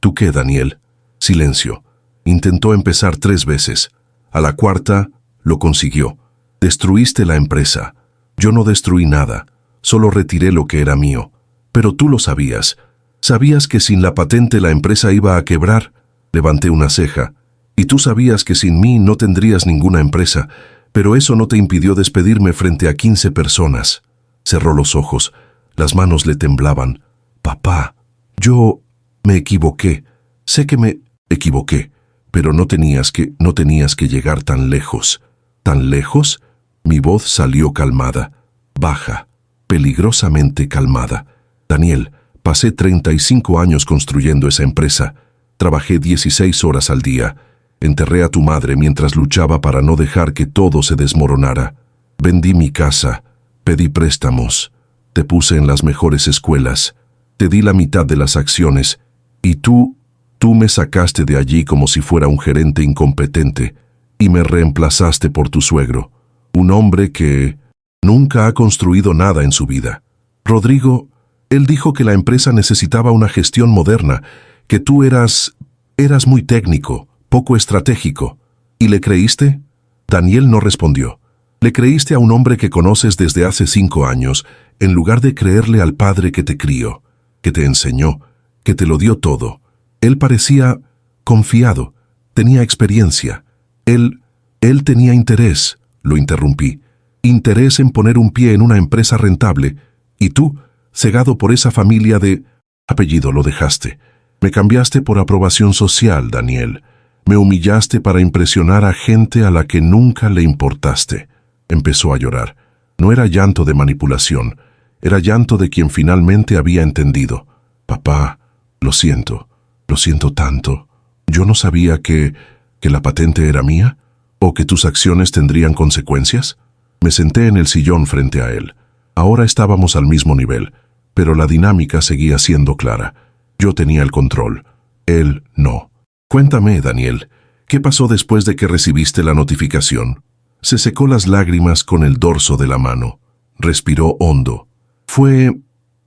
¿Tú qué, Daniel? Silencio. Intentó empezar 3 veces. A la cuarta, lo consiguió. Destruiste la empresa. Yo no destruí nada. Solo retiré lo que era mío. Pero tú lo sabías. ¿Sabías que sin la patente la empresa iba a quebrar? Levanté una ceja. Y tú sabías que sin mí no tendrías ninguna empresa, pero eso no te impidió despedirme frente a 15 personas. Cerró los ojos. Las manos le temblaban. Papá, yo me equivoqué. Sé que me equivoqué, pero no tenías que llegar tan lejos. ¿Tan lejos? Mi voz salió calmada, baja, peligrosamente calmada. Daniel, pasé 35 años construyendo esa empresa. Trabajé 16 horas al día. Enterré a tu madre mientras luchaba para no dejar que todo se desmoronara. Vendí mi casa, pedí préstamos, te puse en las mejores escuelas, te di la mitad de las acciones, y tú me sacaste de allí como si fuera un gerente incompetente, y me reemplazaste por tu suegro, un hombre que nunca ha construido nada en su vida. Rodrigo, él dijo que la empresa necesitaba una gestión moderna, que tú eras muy técnico, poco estratégico. ¿Y le creíste? Daniel no respondió. Le creíste a un hombre que conoces desde hace 5 años, en lugar de creerle al padre que te crió, que te enseñó, que te lo dio todo. Él parecía confiado, tenía experiencia. Él tenía interés, lo interrumpí. Interés en poner un pie en una empresa rentable. Y tú, cegado por esa familia de apellido, lo dejaste. Me cambiaste por aprobación social, Daniel. Me humillaste para impresionar a gente a la que nunca le importaste. Empezó a llorar. No era llanto de manipulación, era llanto de quien finalmente había entendido. Papá, lo siento tanto. Yo no sabía que la patente era mía, o que tus acciones tendrían consecuencias. Me senté en el sillón frente a él. Ahora estábamos al mismo nivel, pero la dinámica seguía siendo clara. Yo tenía el control, él no. Cuéntame, Daniel, ¿qué pasó después de que recibiste la notificación? Se secó las lágrimas con el dorso de la mano. Respiró hondo. Fue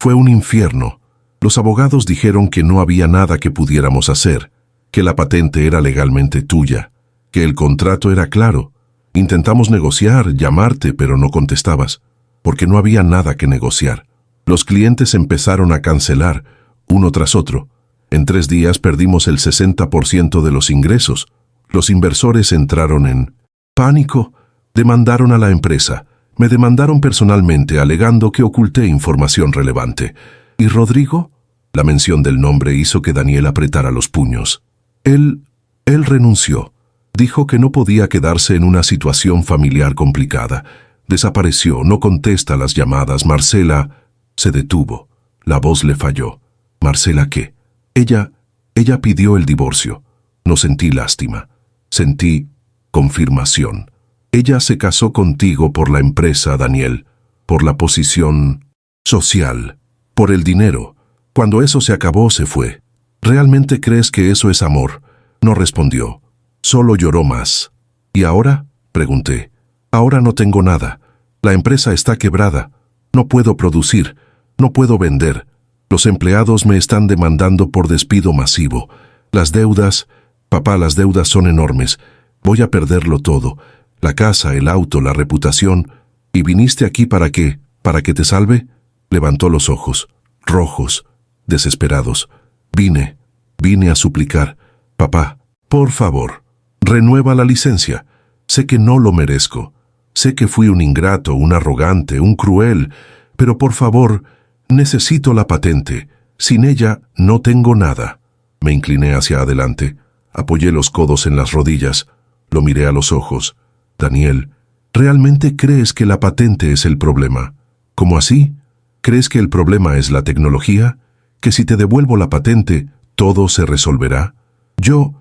un infierno. Los abogados dijeron que no había nada que pudiéramos hacer, que la patente era legalmente tuya, que el contrato era claro. Intentamos negociar, llamarte, pero no contestabas, porque no había nada que negociar. Los clientes empezaron a cancelar, uno tras otro. En 3 días perdimos el 60% de los ingresos. Los inversores entraron en pánico. Demandaron a la empresa. Me demandaron personalmente alegando que oculté información relevante. ¿Y Rodrigo? La mención del nombre hizo que Daniel apretara los puños. Él renunció. Dijo que no podía quedarse en una situación familiar complicada. Desapareció, no contesta las llamadas. Marcela se detuvo. La voz le falló. ¿Marcela qué? Ella pidió el divorcio. No sentí lástima. Sentí confirmación. Ella se casó contigo por la empresa, Daniel, por la posición social, por el dinero. Cuando eso se acabó, se fue. ¿Realmente crees que eso es amor? No respondió. Solo lloró más. ¿Y ahora? Pregunté. Ahora no tengo nada. La empresa está quebrada. No puedo producir. No puedo vender. Los empleados me están demandando por despido masivo. Las deudas, papá, las deudas son enormes. Voy a perderlo todo. La casa, el auto, la reputación. ¿Y viniste aquí para qué? ¿Para que te salve? Levantó los ojos, rojos, desesperados. Vine a suplicar. Papá, por favor, renueva la licencia. Sé que no lo merezco. Sé que fui un ingrato, un arrogante, un cruel, pero por favor, necesito la patente. Sin ella no tengo nada. Me incliné hacia adelante, apoyé los codos en las rodillas, lo miré a los ojos. Daniel, ¿realmente crees que la patente es el problema? ¿Cómo así? ¿Crees que el problema es la tecnología? ¿Que si te devuelvo la patente, todo se resolverá? Yo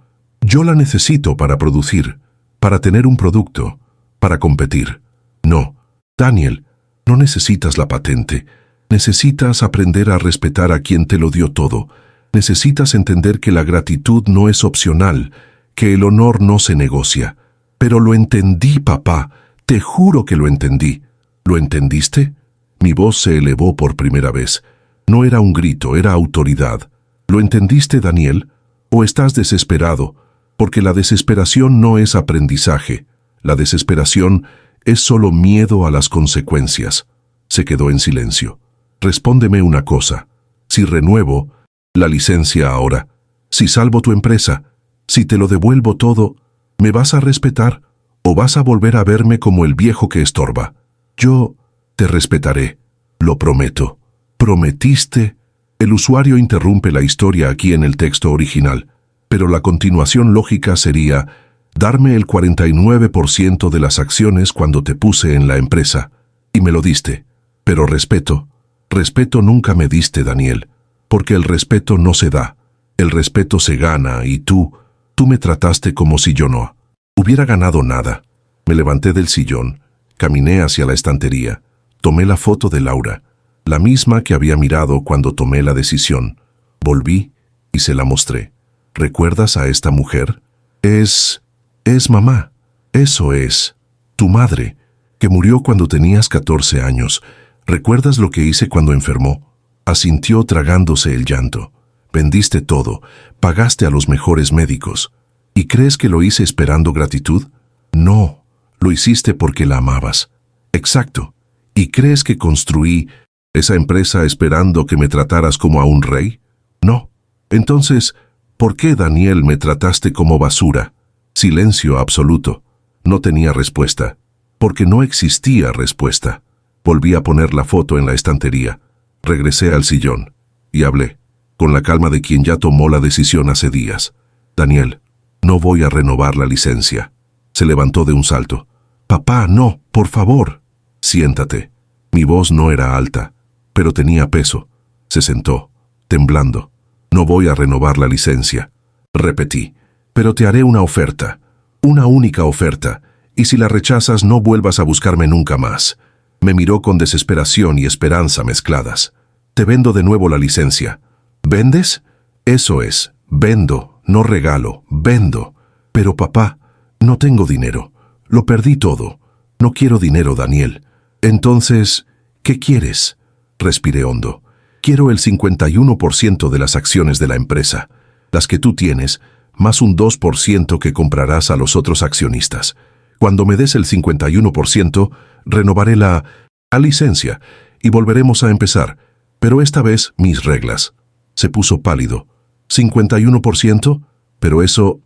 la necesito para producir, para tener un producto, para competir. No, Daniel, no necesitas la patente. Necesitas aprender a respetar a quien te lo dio todo. Necesitas entender que la gratitud no es opcional, que el honor no se negocia. Pero lo entendí, papá. Te juro que lo entendí. ¿Lo entendiste? Mi voz se elevó por primera vez. No era un grito, era autoridad. ¿Lo entendiste, Daniel? ¿O estás desesperado? Porque la desesperación no es aprendizaje. La desesperación es solo miedo a las consecuencias. Se quedó en silencio. Respóndeme una cosa. Si renuevo la licencia ahora, si salvo tu empresa, si te lo devuelvo todo, ¿me vas a respetar o vas a volver a verme como el viejo que estorba? Yo te respetaré, lo prometo. ¿Prometiste? El usuario interrumpe la historia aquí en el texto original, pero la continuación lógica sería darme el 49% de las acciones cuando te puse en la empresa, y me lo diste. Pero respeto nunca me diste, Daniel, porque el respeto no se da, el respeto se gana y tú me trataste como si yo no hubiera ganado nada. Me levanté del sillón, caminé hacia la estantería, tomé la foto de Laura, la misma que había mirado cuando tomé la decisión. Volví y se la mostré. ¿Recuerdas a esta mujer? Es mamá. Eso es. Tu madre, que murió cuando tenías 14 años. ¿Recuerdas lo que hice cuando enfermó? Asintió tragándose el llanto. Vendiste todo, pagaste a los mejores médicos. ¿Y crees que lo hice esperando gratitud? No, lo hiciste porque la amabas. Exacto. ¿Y crees que construí esa empresa esperando que me trataras como a un rey? No. Entonces, ¿por qué, Daniel, me trataste como basura? Silencio absoluto. No tenía respuesta, porque no existía respuesta. Volví a poner la foto en la estantería. Regresé al sillón y hablé, con la calma de quien ya tomó la decisión hace días. Daniel, no voy a renovar la licencia. Se levantó de un salto. Papá, no, por favor. Siéntate. Mi voz no era alta, pero tenía peso. Se sentó, temblando. No voy a renovar la licencia. Repetí, pero te haré una oferta. Una única oferta. Y si la rechazas, no vuelvas a buscarme nunca más. Me miró con desesperación y esperanza mezcladas. Te vendo de nuevo la licencia. ¿Vendes? Eso es, vendo, no regalo, vendo. Pero papá, no tengo dinero. Lo perdí todo. No quiero dinero, Daniel. Entonces, ¿qué quieres? Respiré hondo. Quiero el 51% de las acciones de la empresa, las que tú tienes, más un 2% que comprarás a los otros accionistas. Cuando me des el 51%, renovaré la licencia y volveremos a empezar, pero esta vez mis reglas. Se puso pálido. ¿51%? Pero eso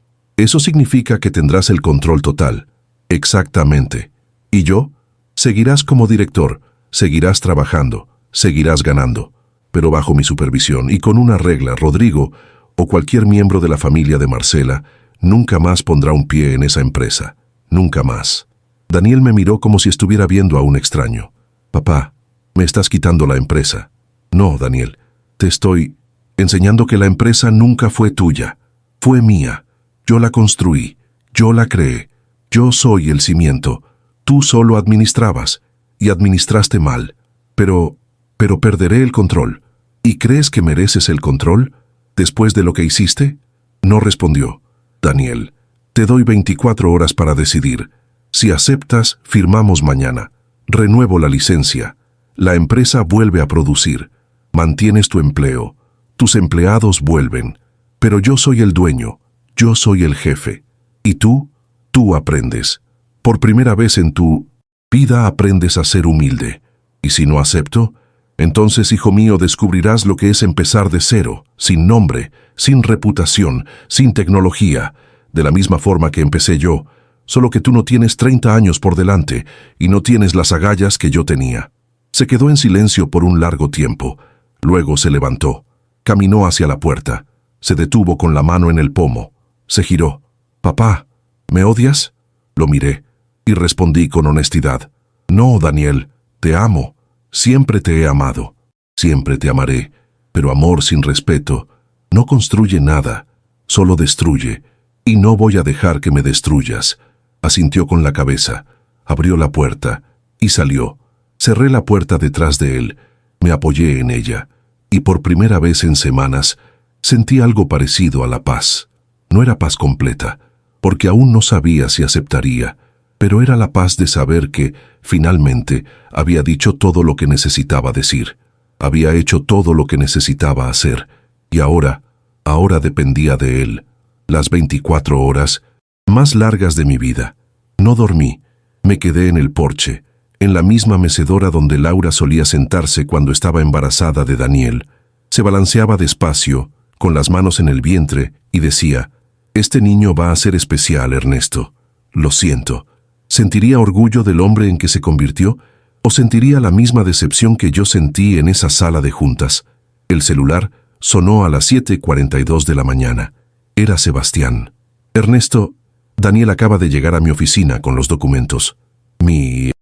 significa que tendrás el control total. Exactamente. ¿Y yo? Seguirás como director, seguirás trabajando, seguirás ganando, pero bajo mi supervisión y con una regla: Rodrigo o cualquier miembro de la familia de Marcela nunca más pondrá un pie en esa empresa. Nunca más. Daniel me miró como si estuviera viendo a un extraño. Papá, me estás quitando la empresa. No, Daniel, te estoy enseñando que la empresa nunca fue tuya. Fue mía. Yo la construí. Yo la creé. Yo soy el cimiento. Tú solo administrabas. Y administraste mal. Pero perderé el control. ¿Y crees que mereces el control después de lo que hiciste? No respondió. Daniel, te doy 24 horas para decidir. Si aceptas, firmamos mañana. Renuevo la licencia. La empresa vuelve a producir. Mantienes tu empleo. Tus empleados vuelven. Pero yo soy el dueño. Yo soy el jefe. ¿Y tú? Tú aprendes. Por primera vez en tu vida aprendes a ser humilde. Y si no acepto, entonces, hijo mío, descubrirás lo que es empezar de cero, sin nombre, sin reputación, sin tecnología, de la misma forma que empecé yo, solo que tú no tienes 30 años por delante y no tienes las agallas que yo tenía. Se quedó en silencio por un largo tiempo. Luego se levantó. Caminó hacia la puerta. Se detuvo con la mano en el pomo. Se giró. «Papá, ¿me odias?» Lo miré y respondí con honestidad. «No, Daniel, te amo. Siempre te he amado. Siempre te amaré. Pero amor sin respeto no construye nada, solo destruye. Y no voy a dejar que me destruyas». Asintió con la cabeza, abrió la puerta y salió. Cerré la puerta detrás de él, me apoyé en ella, y por primera vez en semanas sentí algo parecido a la paz. No era paz completa, porque aún no sabía si aceptaría. pero era la paz de saber que, finalmente, había dicho todo lo que necesitaba decir. Había hecho todo lo que necesitaba hacer, y ahora dependía de él. Las 24 horas más largas de mi vida. No dormí. Me quedé en el porche, en la misma mecedora donde Laura solía sentarse cuando estaba embarazada de Daniel. Se balanceaba despacio, con las manos en el vientre, y decía: «Este niño va a ser especial, Ernesto. Lo siento». ¿Sentiría orgullo del hombre en que se convirtió? ¿O sentiría la misma decepción que yo sentí en esa sala de juntas? El celular sonó a las 7:42 de la mañana. Era Sebastián. «Ernesto, Daniel acaba de llegar a mi oficina con los documentos». Mi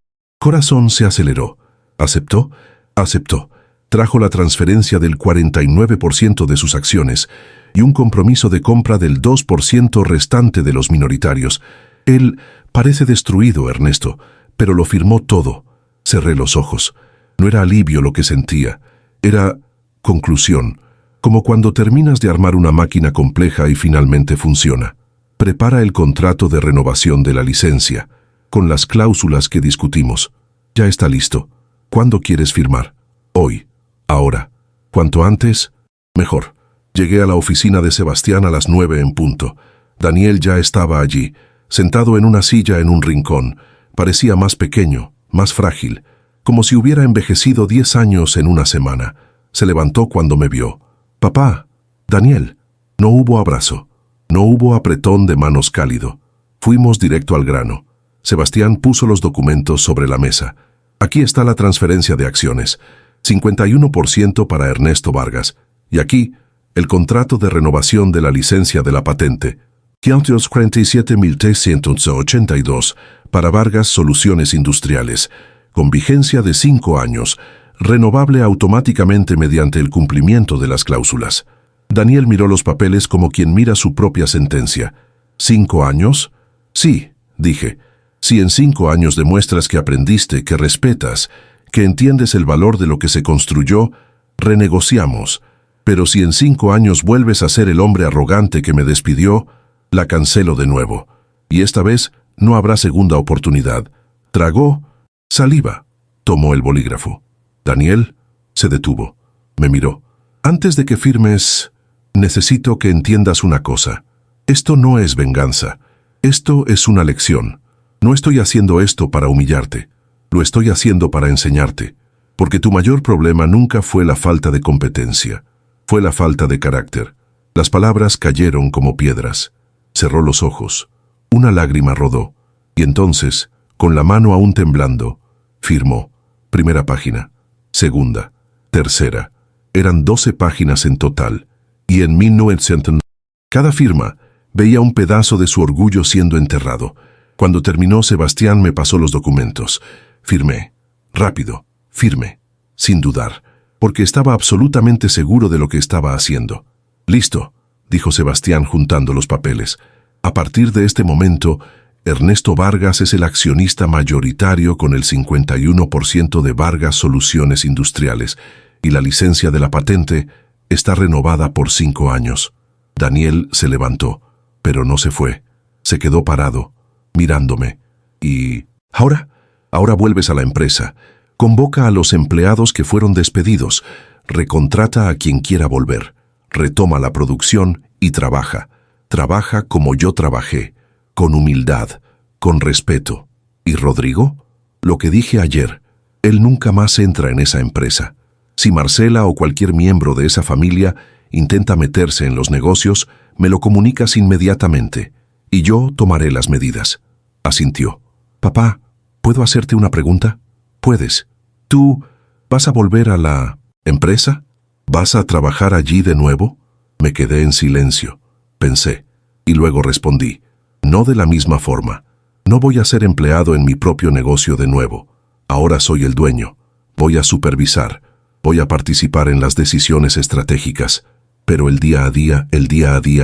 corazón se aceleró. ¿Aceptó? Aceptó. Trajo la transferencia del 49% de sus acciones y un compromiso de compra del 2% restante de los minoritarios. Él parece destruido, Ernesto, pero lo firmó todo. Cerré los ojos. No era alivio lo que sentía. Era conclusión, como cuando terminas de armar una máquina compleja y finalmente funciona. Prepara el contrato de renovación de la licencia, con las cláusulas que discutimos. Ya está listo. ¿Cuándo quieres firmar? Hoy. Ahora. Cuanto antes, mejor. Llegué a la oficina de Sebastián a las 9 en punto. Daniel ya estaba allí, sentado en una silla en un rincón. Parecía más pequeño, más frágil, como si hubiera envejecido 10 años en una semana. Se levantó cuando me vio. «Papá, Daniel». No hubo abrazo. No hubo apretón de manos cálido. Fuimos directo al grano. Sebastián puso los documentos sobre la mesa. «Aquí está la transferencia de acciones. 51% para Ernesto Vargas. Y aquí, el contrato de renovación de la licencia de la patente. 547.382 para Vargas Soluciones Industriales, con vigencia de 5 años, renovable automáticamente mediante el cumplimiento de las cláusulas». Daniel miró los papeles como quien mira su propia sentencia. ¿5 años? Sí, dije. Si en 5 años demuestras que aprendiste, que respetas, que entiendes el valor de lo que se construyó, renegociamos. Pero si en 5 años vuelves a ser el hombre arrogante que me despidió, la cancelo de nuevo. Y esta vez no habrá segunda oportunidad. Tragó saliva. Tomó el bolígrafo. Daniel se detuvo. Me miró. «Antes de que firmes, necesito que entiendas una cosa. Esto no es venganza. Esto es una lección. No estoy haciendo esto para humillarte. Lo estoy haciendo para enseñarte. Porque tu mayor problema nunca fue la falta de competencia. Fue la falta de carácter». Las palabras cayeron como piedras. Cerró los ojos. Una lágrima rodó. Y entonces, con la mano aún temblando, firmó. Primera página. Segunda. Tercera. Eran 12 páginas en total. Y en 1900... Cada firma veía un pedazo de su orgullo siendo enterrado. Cuando terminó, Sebastián me pasó los documentos. Firmé. Rápido. Firme. Sin dudar. Porque estaba absolutamente seguro de lo que estaba haciendo. «Listo», dijo Sebastián juntando los papeles. «A partir de este momento, Ernesto Vargas es el accionista mayoritario con el 51% de Vargas Soluciones Industriales y la licencia de la patente está renovada por 5 años». Daniel se levantó, pero no se fue. Se quedó parado, mirándome. «¿Y ahora? Ahora vuelves a la empresa. Convoca a los empleados que fueron despedidos. Recontrata a quien quiera volver. Retoma la producción y trabaja. Trabaja como yo trabajé, con humildad, con respeto. ¿Y Rodrigo? Lo que dije ayer, él nunca más entra en esa empresa. Si Marcela o cualquier miembro de esa familia intenta meterse en los negocios, me lo comunicas inmediatamente, y yo tomaré las medidas». Asintió. «Papá, ¿puedo hacerte una pregunta?» «Puedes. ¿Tú vas a volver a la empresa? ¿Vas a trabajar allí de nuevo?» Me quedé en silencio. Pensé, y luego respondí: «No de la misma forma. No voy a ser empleado en mi propio negocio de nuevo. Ahora soy el dueño. Voy a supervisar. Voy a participar en las decisiones estratégicas. Pero el día a día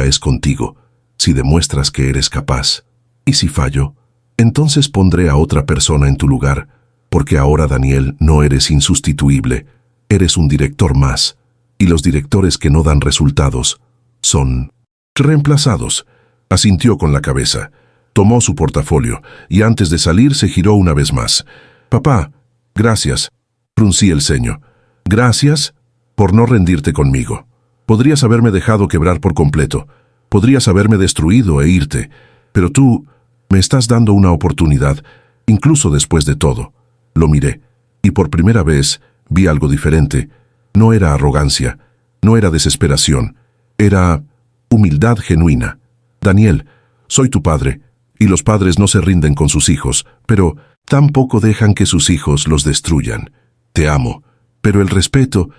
es contigo. Si demuestras que eres capaz. ¿Y si fallo? Entonces pondré a otra persona en tu lugar. Porque ahora, Daniel, no eres insustituible. Eres un director más. Y los directores que no dan resultados son reemplazados». Asintió con la cabeza. Tomó su portafolio y antes de salir se giró una vez más. «Papá, gracias», fruncí el ceño. «Gracias por no rendirte conmigo. Podrías haberme dejado quebrar por completo. Podrías haberme destruido e irte. Pero tú me estás dando una oportunidad, incluso después de todo». Lo miré, y por primera vez vi algo diferente. No era arrogancia, no era desesperación, era humildad genuina. «Daniel, soy tu padre, y los padres no se rinden con sus hijos, pero tampoco dejan que sus hijos los destruyan. Te amo, pero el respeto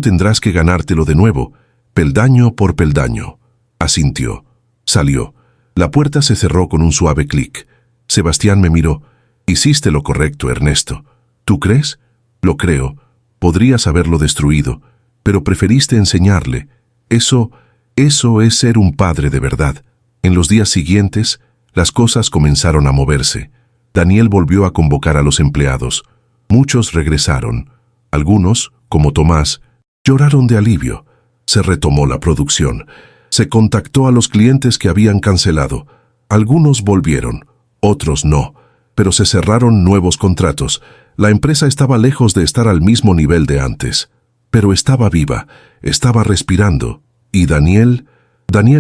tendrás que ganártelo de nuevo, peldaño por peldaño». Asintió. Salió. La puerta se cerró con un suave clic. Sebastián me miró. «Hiciste lo correcto, Ernesto». «¿Tú crees?» «Lo creo. Podrías haberlo destruido, pero preferiste enseñarle. Eso es ser un padre de verdad». En los días siguientes, las cosas comenzaron a moverse. Daniel volvió a convocar a los empleados. Muchos regresaron. Algunos, como Tomás, lloraron de alivio. Se retomó la producción. Se contactó a los clientes que habían cancelado. Algunos volvieron, otros no, pero se cerraron nuevos contratos. La empresa estaba lejos de estar al mismo nivel de antes, pero estaba viva, estaba respirando. Y Daniel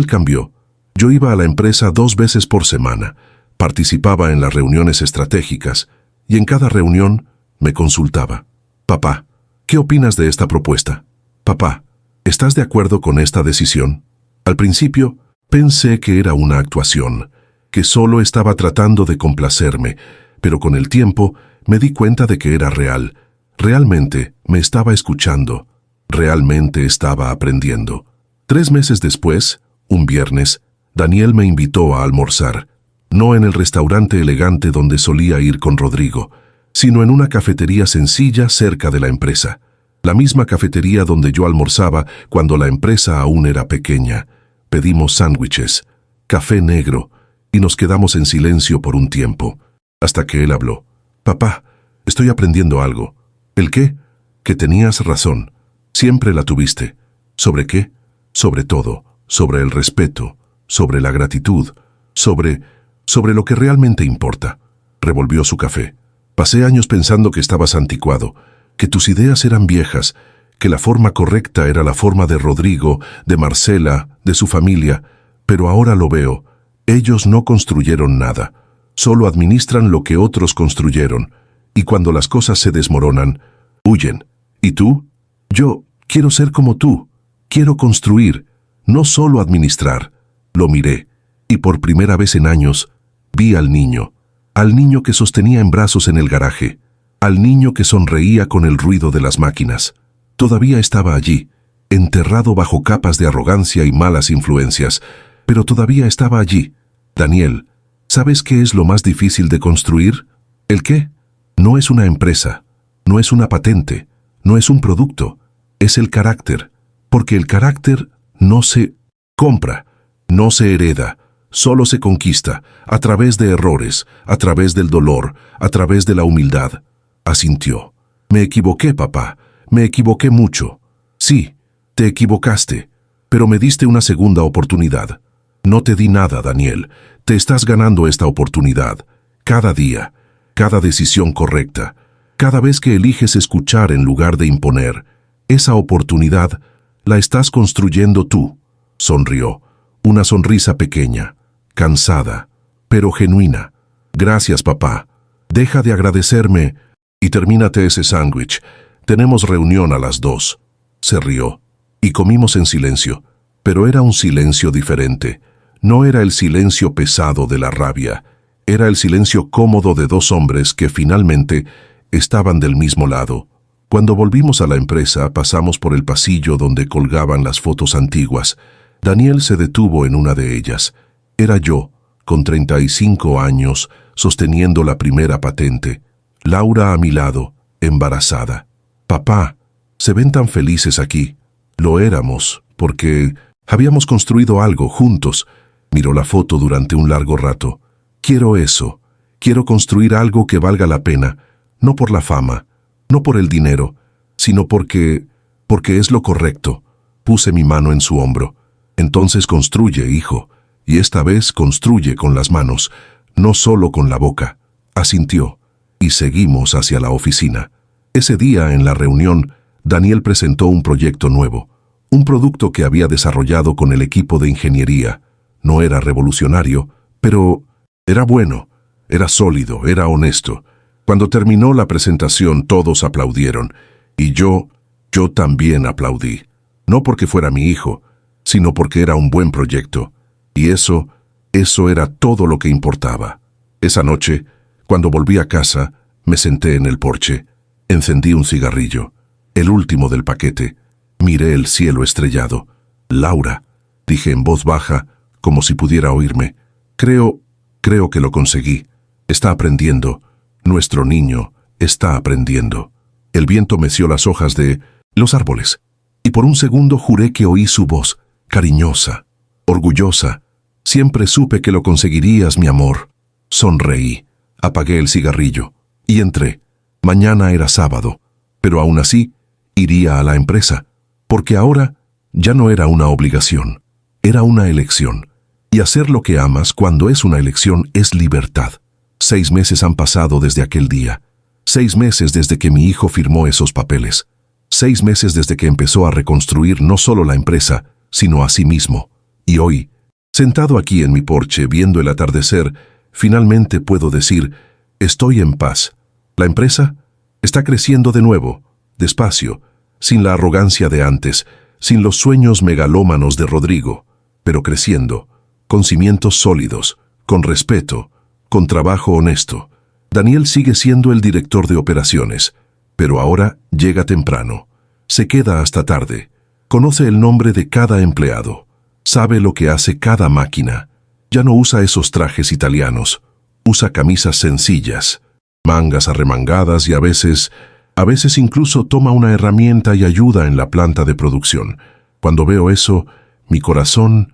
cambió. Yo iba a la empresa 2 veces por semana, participaba en las reuniones estratégicas, y en cada reunión me consultaba. «Papá, ¿qué opinas de esta propuesta? Papá, ¿estás de acuerdo con esta decisión?» Al principio, pensé que era una actuación, que solo estaba tratando de complacerme, pero con el tiempo me di cuenta de que era real. Realmente me estaba escuchando, realmente estaba aprendiendo. 3 meses después, un viernes, Daniel me invitó a almorzar, no en el restaurante elegante donde solía ir con Rodrigo, sino en una cafetería sencilla cerca de la empresa. La misma cafetería donde yo almorzaba cuando la empresa aún era pequeña. Pedimos sándwiches, café negro, y nos quedamos en silencio por un tiempo, hasta que él habló. «Papá, estoy aprendiendo algo». «¿El qué?» «Que tenías razón. Siempre la tuviste». «¿Sobre qué?» «Sobre todo, sobre el respeto, sobre la gratitud, sobre lo que realmente importa». Revolvió su café. «Pasé años pensando que estabas anticuado, que tus ideas eran viejas, que la forma correcta era la forma de Rodrigo, de Marcela, de su familia, pero ahora lo veo. Ellos no construyeron nada, solo administran lo que otros construyeron, y cuando las cosas se desmoronan, huyen. ¿Y tú?» «Yo quiero ser como tú, quiero construir, no solo administrar». Lo miré, y por primera vez en años, vi al niño que sostenía en brazos en el garaje, al niño que sonreía con el ruido de las máquinas. Todavía estaba allí, enterrado bajo capas de arrogancia y malas influencias, pero todavía estaba allí. «Daniel, ¿sabes qué es lo más difícil de construir?» «¿El qué?» «No es una empresa, no es una patente, no es un producto, es el carácter, porque el carácter no se compra, no se hereda, solo se conquista, a través de errores, a través del dolor, a través de la humildad». Asintió. «Me equivoqué, papá, me equivoqué mucho». «Sí, te equivocaste, pero me diste una segunda oportunidad». «No te di nada, Daniel, te estás ganando esta oportunidad. Cada día, cada decisión correcta, cada vez que eliges escuchar en lugar de imponer, esa oportunidad la estás construyendo tú». Sonrió, una sonrisa pequeña, cansada, pero genuina. «Gracias, papá. Deja de agradecerme y termínate ese sándwich. Tenemos reunión a las 2. Se rió, y comimos en silencio, pero era un silencio diferente. No era el silencio pesado de la rabia, era el silencio cómodo de 2 hombres que finalmente estaban del mismo lado. Cuando volvimos a la empresa, pasamos por el pasillo donde colgaban las fotos antiguas. Daniel se detuvo en una de ellas. Era yo, con 35 años, sosteniendo la primera patente. Laura a mi lado, embarazada. «Papá, se ven tan felices aquí». Lo éramos, porque habíamos construido algo juntos. Miró la foto durante un largo rato. «Quiero eso. Quiero construir algo que valga la pena, no por la fama, no por el dinero, sino porque es lo correcto». Puse mi mano en su hombro. «Entonces construye, hijo. y esta vez construye con las manos, no solo con la boca. Asintió, y seguimos hacia la oficina. Ese día, en la reunión, Daniel presentó un proyecto nuevo, un producto que había desarrollado con el equipo de ingeniería. No era revolucionario, pero era bueno, era sólido, era honesto. Cuando terminó la presentación, todos aplaudieron, y yo también aplaudí. No porque fuera mi hijo, sino porque era un buen proyecto. Y eso era todo lo que importaba. Esa noche, cuando volví a casa, me senté en el porche, encendí un cigarrillo, el último del paquete, miré el cielo estrellado. Laura, dije en voz baja, como si pudiera oírme. Creo que lo conseguí. Está aprendiendo. Nuestro niño está aprendiendo. El viento meció las hojas de los árboles, y por un segundo juré que oí su voz, cariñosa, orgullosa. Siempre supe que lo conseguirías, mi amor. Sonreí, apagué el cigarrillo, y entré. Mañana era sábado, pero aún así, iría a la empresa, porque ahora ya no era una obligación, era una elección. Y hacer lo que amas cuando es una elección es libertad. 6 meses han pasado desde aquel día. 6 meses desde que mi hijo firmó esos papeles. 6 meses desde que empezó a reconstruir no solo la empresa, sino a sí mismo. Y hoy, sentado aquí en mi porche viendo el atardecer, finalmente puedo decir, estoy en paz. La empresa está creciendo de nuevo, despacio, sin la arrogancia de antes, sin los sueños megalómanos de Rodrigo, pero creciendo, con cimientos sólidos, con respeto, con trabajo honesto. Daniel sigue siendo el director de operaciones, pero ahora llega temprano, se queda hasta tarde, conoce el nombre de cada empleado, sabe lo que hace cada máquina. Ya no usa esos trajes italianos, usa camisas sencillas, mangas arremangadas y a veces incluso toma una herramienta y ayuda en la planta de producción. Cuando veo eso, mi corazón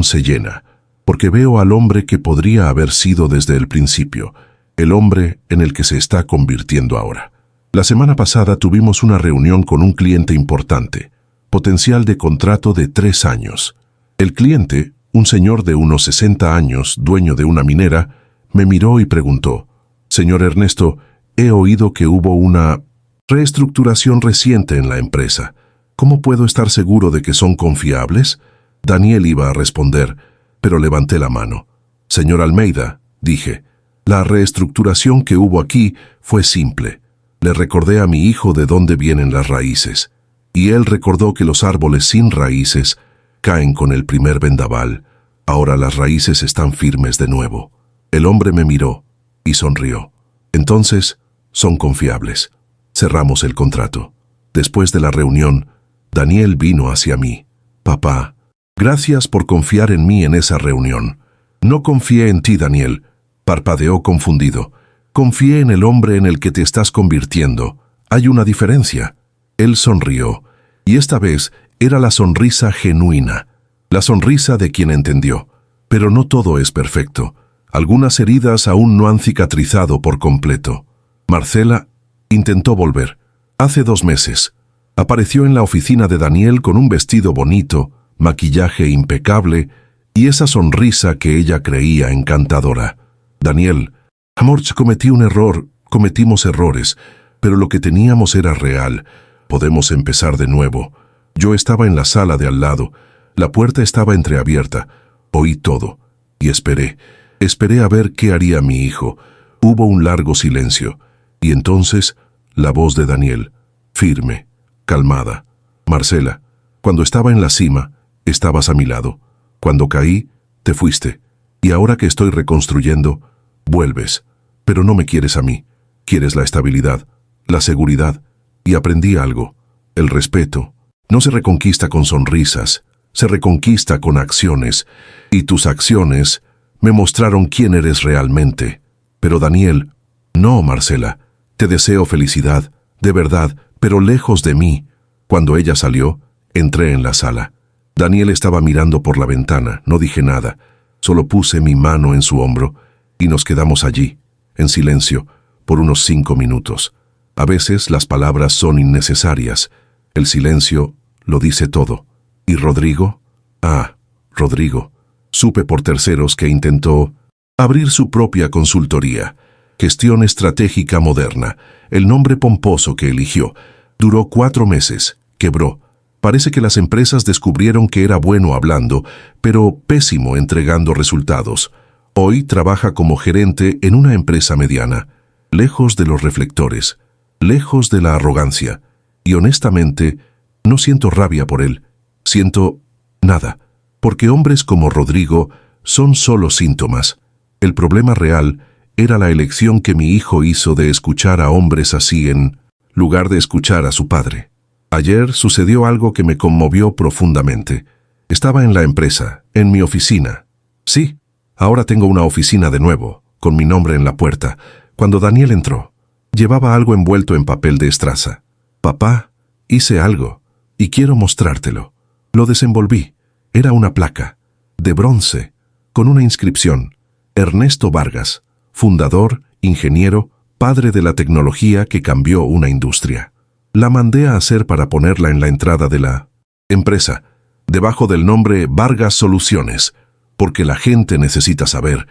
se llena, porque veo al hombre que podría haber sido desde el principio, el hombre en el que se está convirtiendo ahora. La semana pasada tuvimos una reunión con un cliente importante, potencial de contrato de 3 años. El cliente, un señor de unos 60 años, dueño de una minera, me miró y preguntó, «Señor Ernesto, he oído que hubo una reestructuración reciente en la empresa. ¿Cómo puedo estar seguro de que son confiables?» Daniel iba a responder, pero levanté la mano. «Señor Almeida», dije, «la reestructuración que hubo aquí fue simple. Le recordé a mi hijo de dónde vienen las raíces, y él recordó que los árboles sin raíces caen con el primer vendaval. Ahora las raíces están firmes de nuevo». El hombre me miró y sonrió. «Entonces, son confiables». Cerramos el contrato. Después de la reunión, Daniel vino hacia mí. «Papá, gracias por confiar en mí en esa reunión». «No confié en ti, Daniel», parpadeó confundido. «Confié en el hombre en el que te estás convirtiendo. Hay una diferencia». Él sonrió, y esta vez era la sonrisa genuina, la sonrisa de quien entendió. Pero no todo es perfecto. Algunas heridas aún no han cicatrizado por completo. Marcela intentó volver. Hace 2 meses. Apareció en la oficina de Daniel con un vestido bonito, maquillaje impecable y esa sonrisa que ella creía encantadora. «Daniel, amor, cometí un error, cometimos errores, pero lo que teníamos era real. Podemos empezar de nuevo». Yo estaba en la sala de al lado. La puerta estaba entreabierta. Oí todo y esperé. Esperé a ver qué haría mi hijo. Hubo un largo silencio, y entonces la voz de Daniel, firme, calmada. «Marcela, cuando estaba en la cima, estabas a mi lado. Cuando caí, te fuiste. Y ahora que estoy reconstruyendo, vuelves. Pero no me quieres a mí. Quieres la estabilidad, la seguridad. Y aprendí algo. El respeto no se reconquista con sonrisas, se reconquista con acciones. Y tus acciones me mostraron quién eres realmente». «Pero Daniel». «No, Marcela, te deseo felicidad, de verdad, pero lejos de mí». Cuando ella salió, entré en la sala. Daniel estaba mirando por la ventana, no dije nada, solo puse mi mano en su hombro y nos quedamos allí, en silencio, por unos 5 minutos. A veces las palabras son innecesarias, el silencio lo dice todo. «¿Y Rodrigo?» «Ah, Rodrigo». Supe por terceros que intentó abrir su propia consultoría. Gestión Estratégica Moderna, el nombre pomposo que eligió. Duró 4 meses, quebró. Parece que las empresas descubrieron que era bueno hablando, pero pésimo entregando resultados. Hoy trabaja como gerente en una empresa mediana, lejos de los reflectores, lejos de la arrogancia. Y honestamente, no siento rabia por él. Siento nada, porque hombres como Rodrigo son solo síntomas. El problema real era la elección que mi hijo hizo de escuchar a hombres así en lugar de escuchar a su padre. Ayer sucedió algo que me conmovió profundamente. Estaba en la empresa, en mi oficina. Sí, ahora tengo una oficina de nuevo, con mi nombre en la puerta. Cuando Daniel entró, llevaba algo envuelto en papel de estraza. Papá, hice algo, y quiero mostrártelo. Lo desenvolví. Era una placa, de bronce, con una inscripción. Ernesto Vargas, fundador, ingeniero, padre de la tecnología que cambió una industria. La mandé a hacer para ponerla en la entrada de la empresa, debajo del nombre Vargas Soluciones, porque la gente necesita saber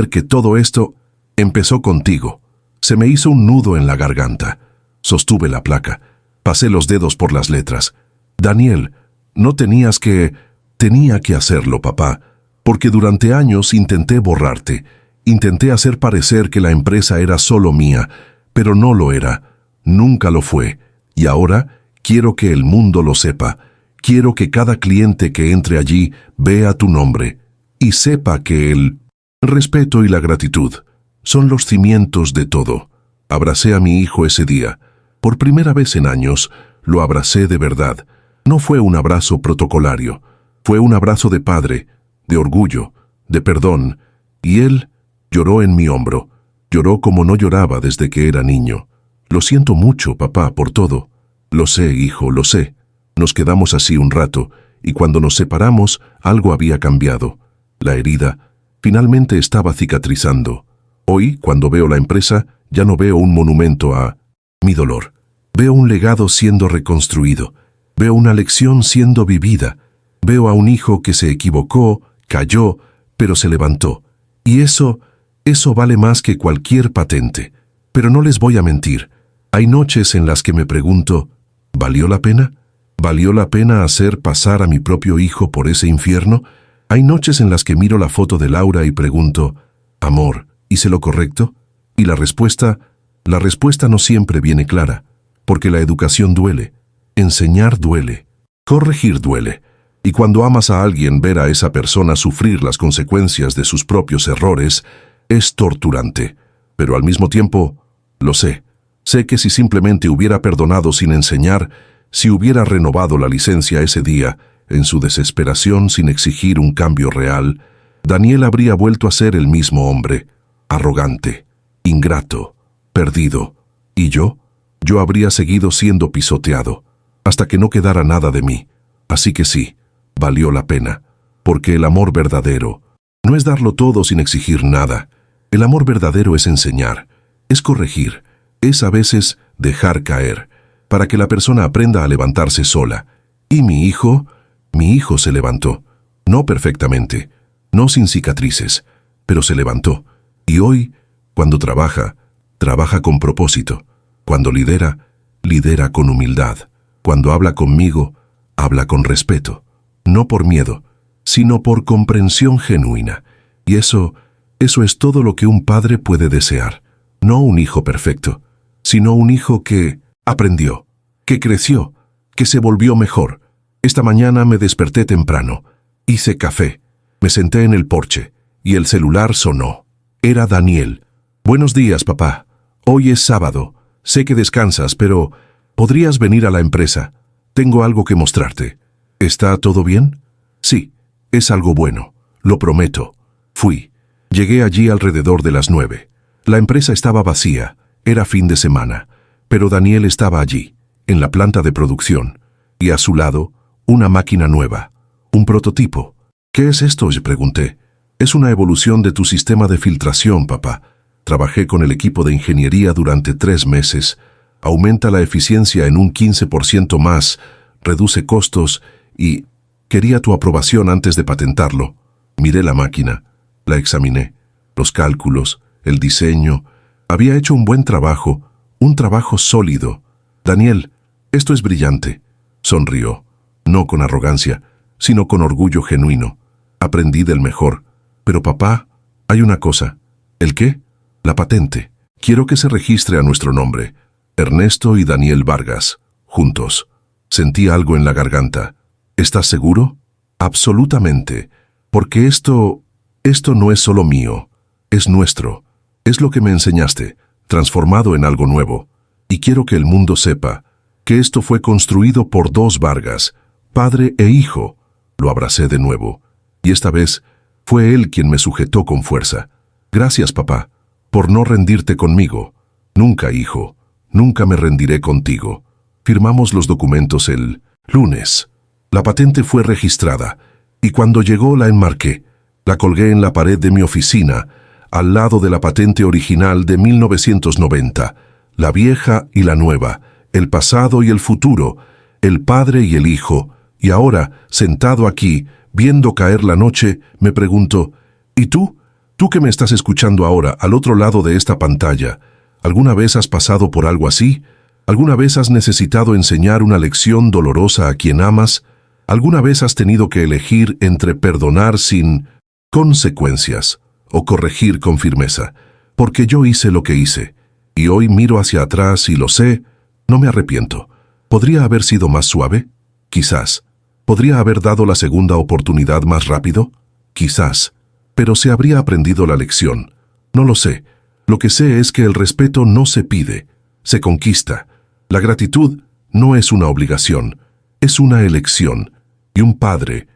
que todo esto empezó contigo. Se me hizo un nudo en la garganta. Sostuve la placa, pasé los dedos por las letras. Daniel, no tenía que hacerlo, papá, porque durante años intenté borrarte, intenté hacer parecer que la empresa era solo mía, pero no lo era, nunca lo fue, y ahora quiero que el mundo lo sepa, quiero que cada cliente que entre allí vea tu nombre, y sepa que el respeto y la gratitud son los cimientos de todo. Abracé a mi hijo ese día, por primera vez en años, lo abracé de verdad. No fue un abrazo protocolario, fue un abrazo de padre, de orgullo, de perdón, y él lloró en mi hombro, lloró como no lloraba desde que era niño. Lo siento mucho, papá, por todo. Lo sé, hijo, lo sé. Nos quedamos así un rato, y cuando nos separamos, algo había cambiado. La herida finalmente estaba cicatrizando. Hoy, cuando veo la empresa, ya no veo un monumento a mi dolor. Veo un legado siendo reconstruido. Veo una lección siendo vivida. Veo a un hijo que se equivocó, cayó, pero se levantó. Y eso vale más que cualquier patente. Pero no les voy a mentir. Hay noches en las que me pregunto, ¿valió la pena? ¿Valió la pena hacer pasar a mi propio hijo por ese infierno? Hay noches en las que miro la foto de Laura y pregunto, amor, ¿hice lo correcto? Y la respuesta no siempre viene clara, porque la educación duele, enseñar duele, corregir duele. Y cuando amas a alguien, ver a esa persona sufrir las consecuencias de sus propios errores es torturante. Pero al mismo tiempo, lo sé. Sé que si simplemente hubiera perdonado sin enseñar, si hubiera renovado la licencia ese día, en su desesperación sin exigir un cambio real, Daniel habría vuelto a ser el mismo hombre, arrogante, ingrato, perdido. ¿Y yo? Yo habría seguido siendo pisoteado, hasta que no quedara nada de mí. Así que sí, valió la pena, porque el amor verdadero no es darlo todo sin exigir nada. El amor verdadero es enseñar, es corregir, es a veces dejar caer, para que la persona aprenda a levantarse sola. Y mi hijo se levantó, no perfectamente, no sin cicatrices, pero se levantó. Y hoy, cuando trabaja con propósito. Cuando lidera con humildad. Cuando habla conmigo, habla con respeto. No por miedo, sino por comprensión genuina. Y eso es todo lo que un padre puede desear. No un hijo perfecto, sino un hijo que aprendió, que creció, que se volvió mejor. Esta mañana me desperté temprano, hice café, me senté en el porche y el celular sonó. Era Daniel. Buenos días, papá. Hoy es sábado. Sé que descansas, pero ¿podrías venir a la empresa? Tengo algo que mostrarte. ¿Está todo bien? Sí, es algo bueno. Lo prometo. Fui. Llegué allí alrededor de las 9. La empresa estaba vacía. Era fin de semana. Pero Daniel estaba allí, en la planta de producción. Y a su lado, una máquina nueva. Un prototipo. ¿Qué es esto?, le pregunté. Es una evolución de tu sistema de filtración, papá. Trabajé con el equipo de ingeniería durante 3 meses. Aumenta la eficiencia en un 15% más, reduce costos y Quería tu aprobación antes de patentarlo. Miré la máquina, la examiné, los cálculos, el diseño. Había hecho un buen trabajo, un trabajo sólido. Daniel, esto es brillante. Sonrió, no con arrogancia, sino con orgullo genuino. Aprendí del mejor. Pero papá, hay una cosa. ¿El qué? La patente. Quiero que se registre a nuestro nombre. Ernesto y Daniel Vargas, juntos. Sentí algo en la garganta. ¿Estás seguro? Absolutamente. Porque esto no es solo mío. Es nuestro. Es lo que me enseñaste, transformado en algo nuevo. Y quiero que el mundo sepa que esto fue construido por dos Vargas, padre e hijo. Lo abracé de nuevo. Y esta vez fue él quien me sujetó con fuerza. Gracias, papá, por no rendirte conmigo. Nunca, hijo, nunca me rendiré contigo. Firmamos los documentos el lunes. La patente fue registrada, y cuando llegó la enmarqué. La colgué en la pared de mi oficina, al lado de la patente original de 1990, la vieja y la nueva, el pasado y el futuro, el padre y el hijo. Y ahora, sentado aquí, viendo caer la noche, me pregunto, ¿y tú? Tú que me estás escuchando ahora, al otro lado de esta pantalla, ¿alguna vez has pasado por algo así? ¿Alguna vez has necesitado enseñar una lección dolorosa a quien amas? ¿Alguna vez has tenido que elegir entre perdonar sin consecuencias o corregir con firmeza? Porque yo hice lo que hice, y hoy miro hacia atrás y lo sé, no me arrepiento. ¿Podría haber sido más suave? Quizás. ¿Podría haber dado la segunda oportunidad más rápido? Quizás. Pero ¿se habría aprendido la lección? No lo sé. Lo que sé es que el respeto no se pide, se conquista. La gratitud no es una obligación, es una elección. Y un padre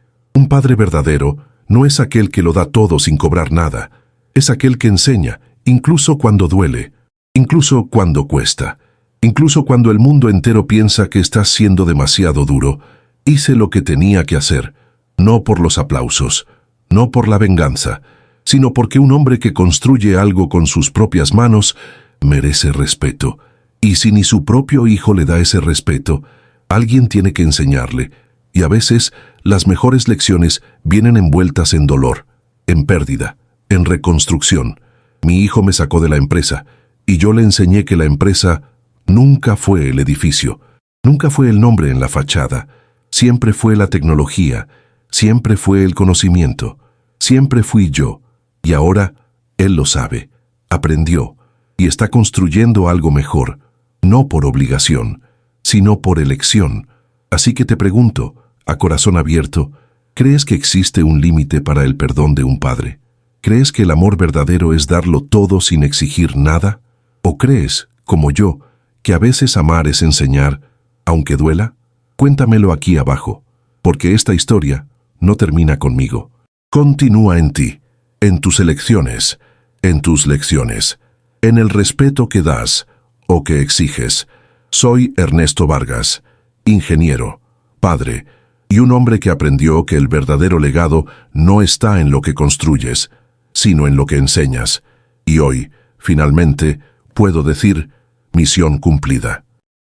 verdadero, no es aquel que lo da todo sin cobrar nada. Es aquel que enseña, incluso cuando duele, incluso cuando cuesta, incluso cuando el mundo entero piensa que estás siendo demasiado duro. Hice lo que tenía que hacer, no por los aplausos, no por la venganza, sino porque un hombre que construye algo con sus propias manos merece respeto. Y si ni su propio hijo le da ese respeto, alguien tiene que enseñarle. Y a veces las mejores lecciones vienen envueltas en dolor, en pérdida, en reconstrucción. Mi hijo me sacó de la empresa, y yo le enseñé que la empresa nunca fue el edificio, nunca fue el nombre en la fachada, siempre fue la tecnología, siempre fue el conocimiento, siempre fui yo. Y ahora él lo sabe, aprendió, y está construyendo algo mejor, no por obligación, sino por elección. Así que te pregunto, a corazón abierto, ¿crees que existe un límite para el perdón de un padre? ¿Crees que el amor verdadero es darlo todo sin exigir nada? ¿O crees, como yo, que a veces amar es enseñar, aunque duela? Cuéntamelo aquí abajo, porque esta historia no termina conmigo. Continúa en ti, en tus elecciones, en tus lecciones, en el respeto que das o que exiges. Soy Ernesto Vargas, ingeniero, padre, y un hombre que aprendió que el verdadero legado no está en lo que construyes, sino en lo que enseñas. Y hoy, finalmente, puedo decir, misión cumplida.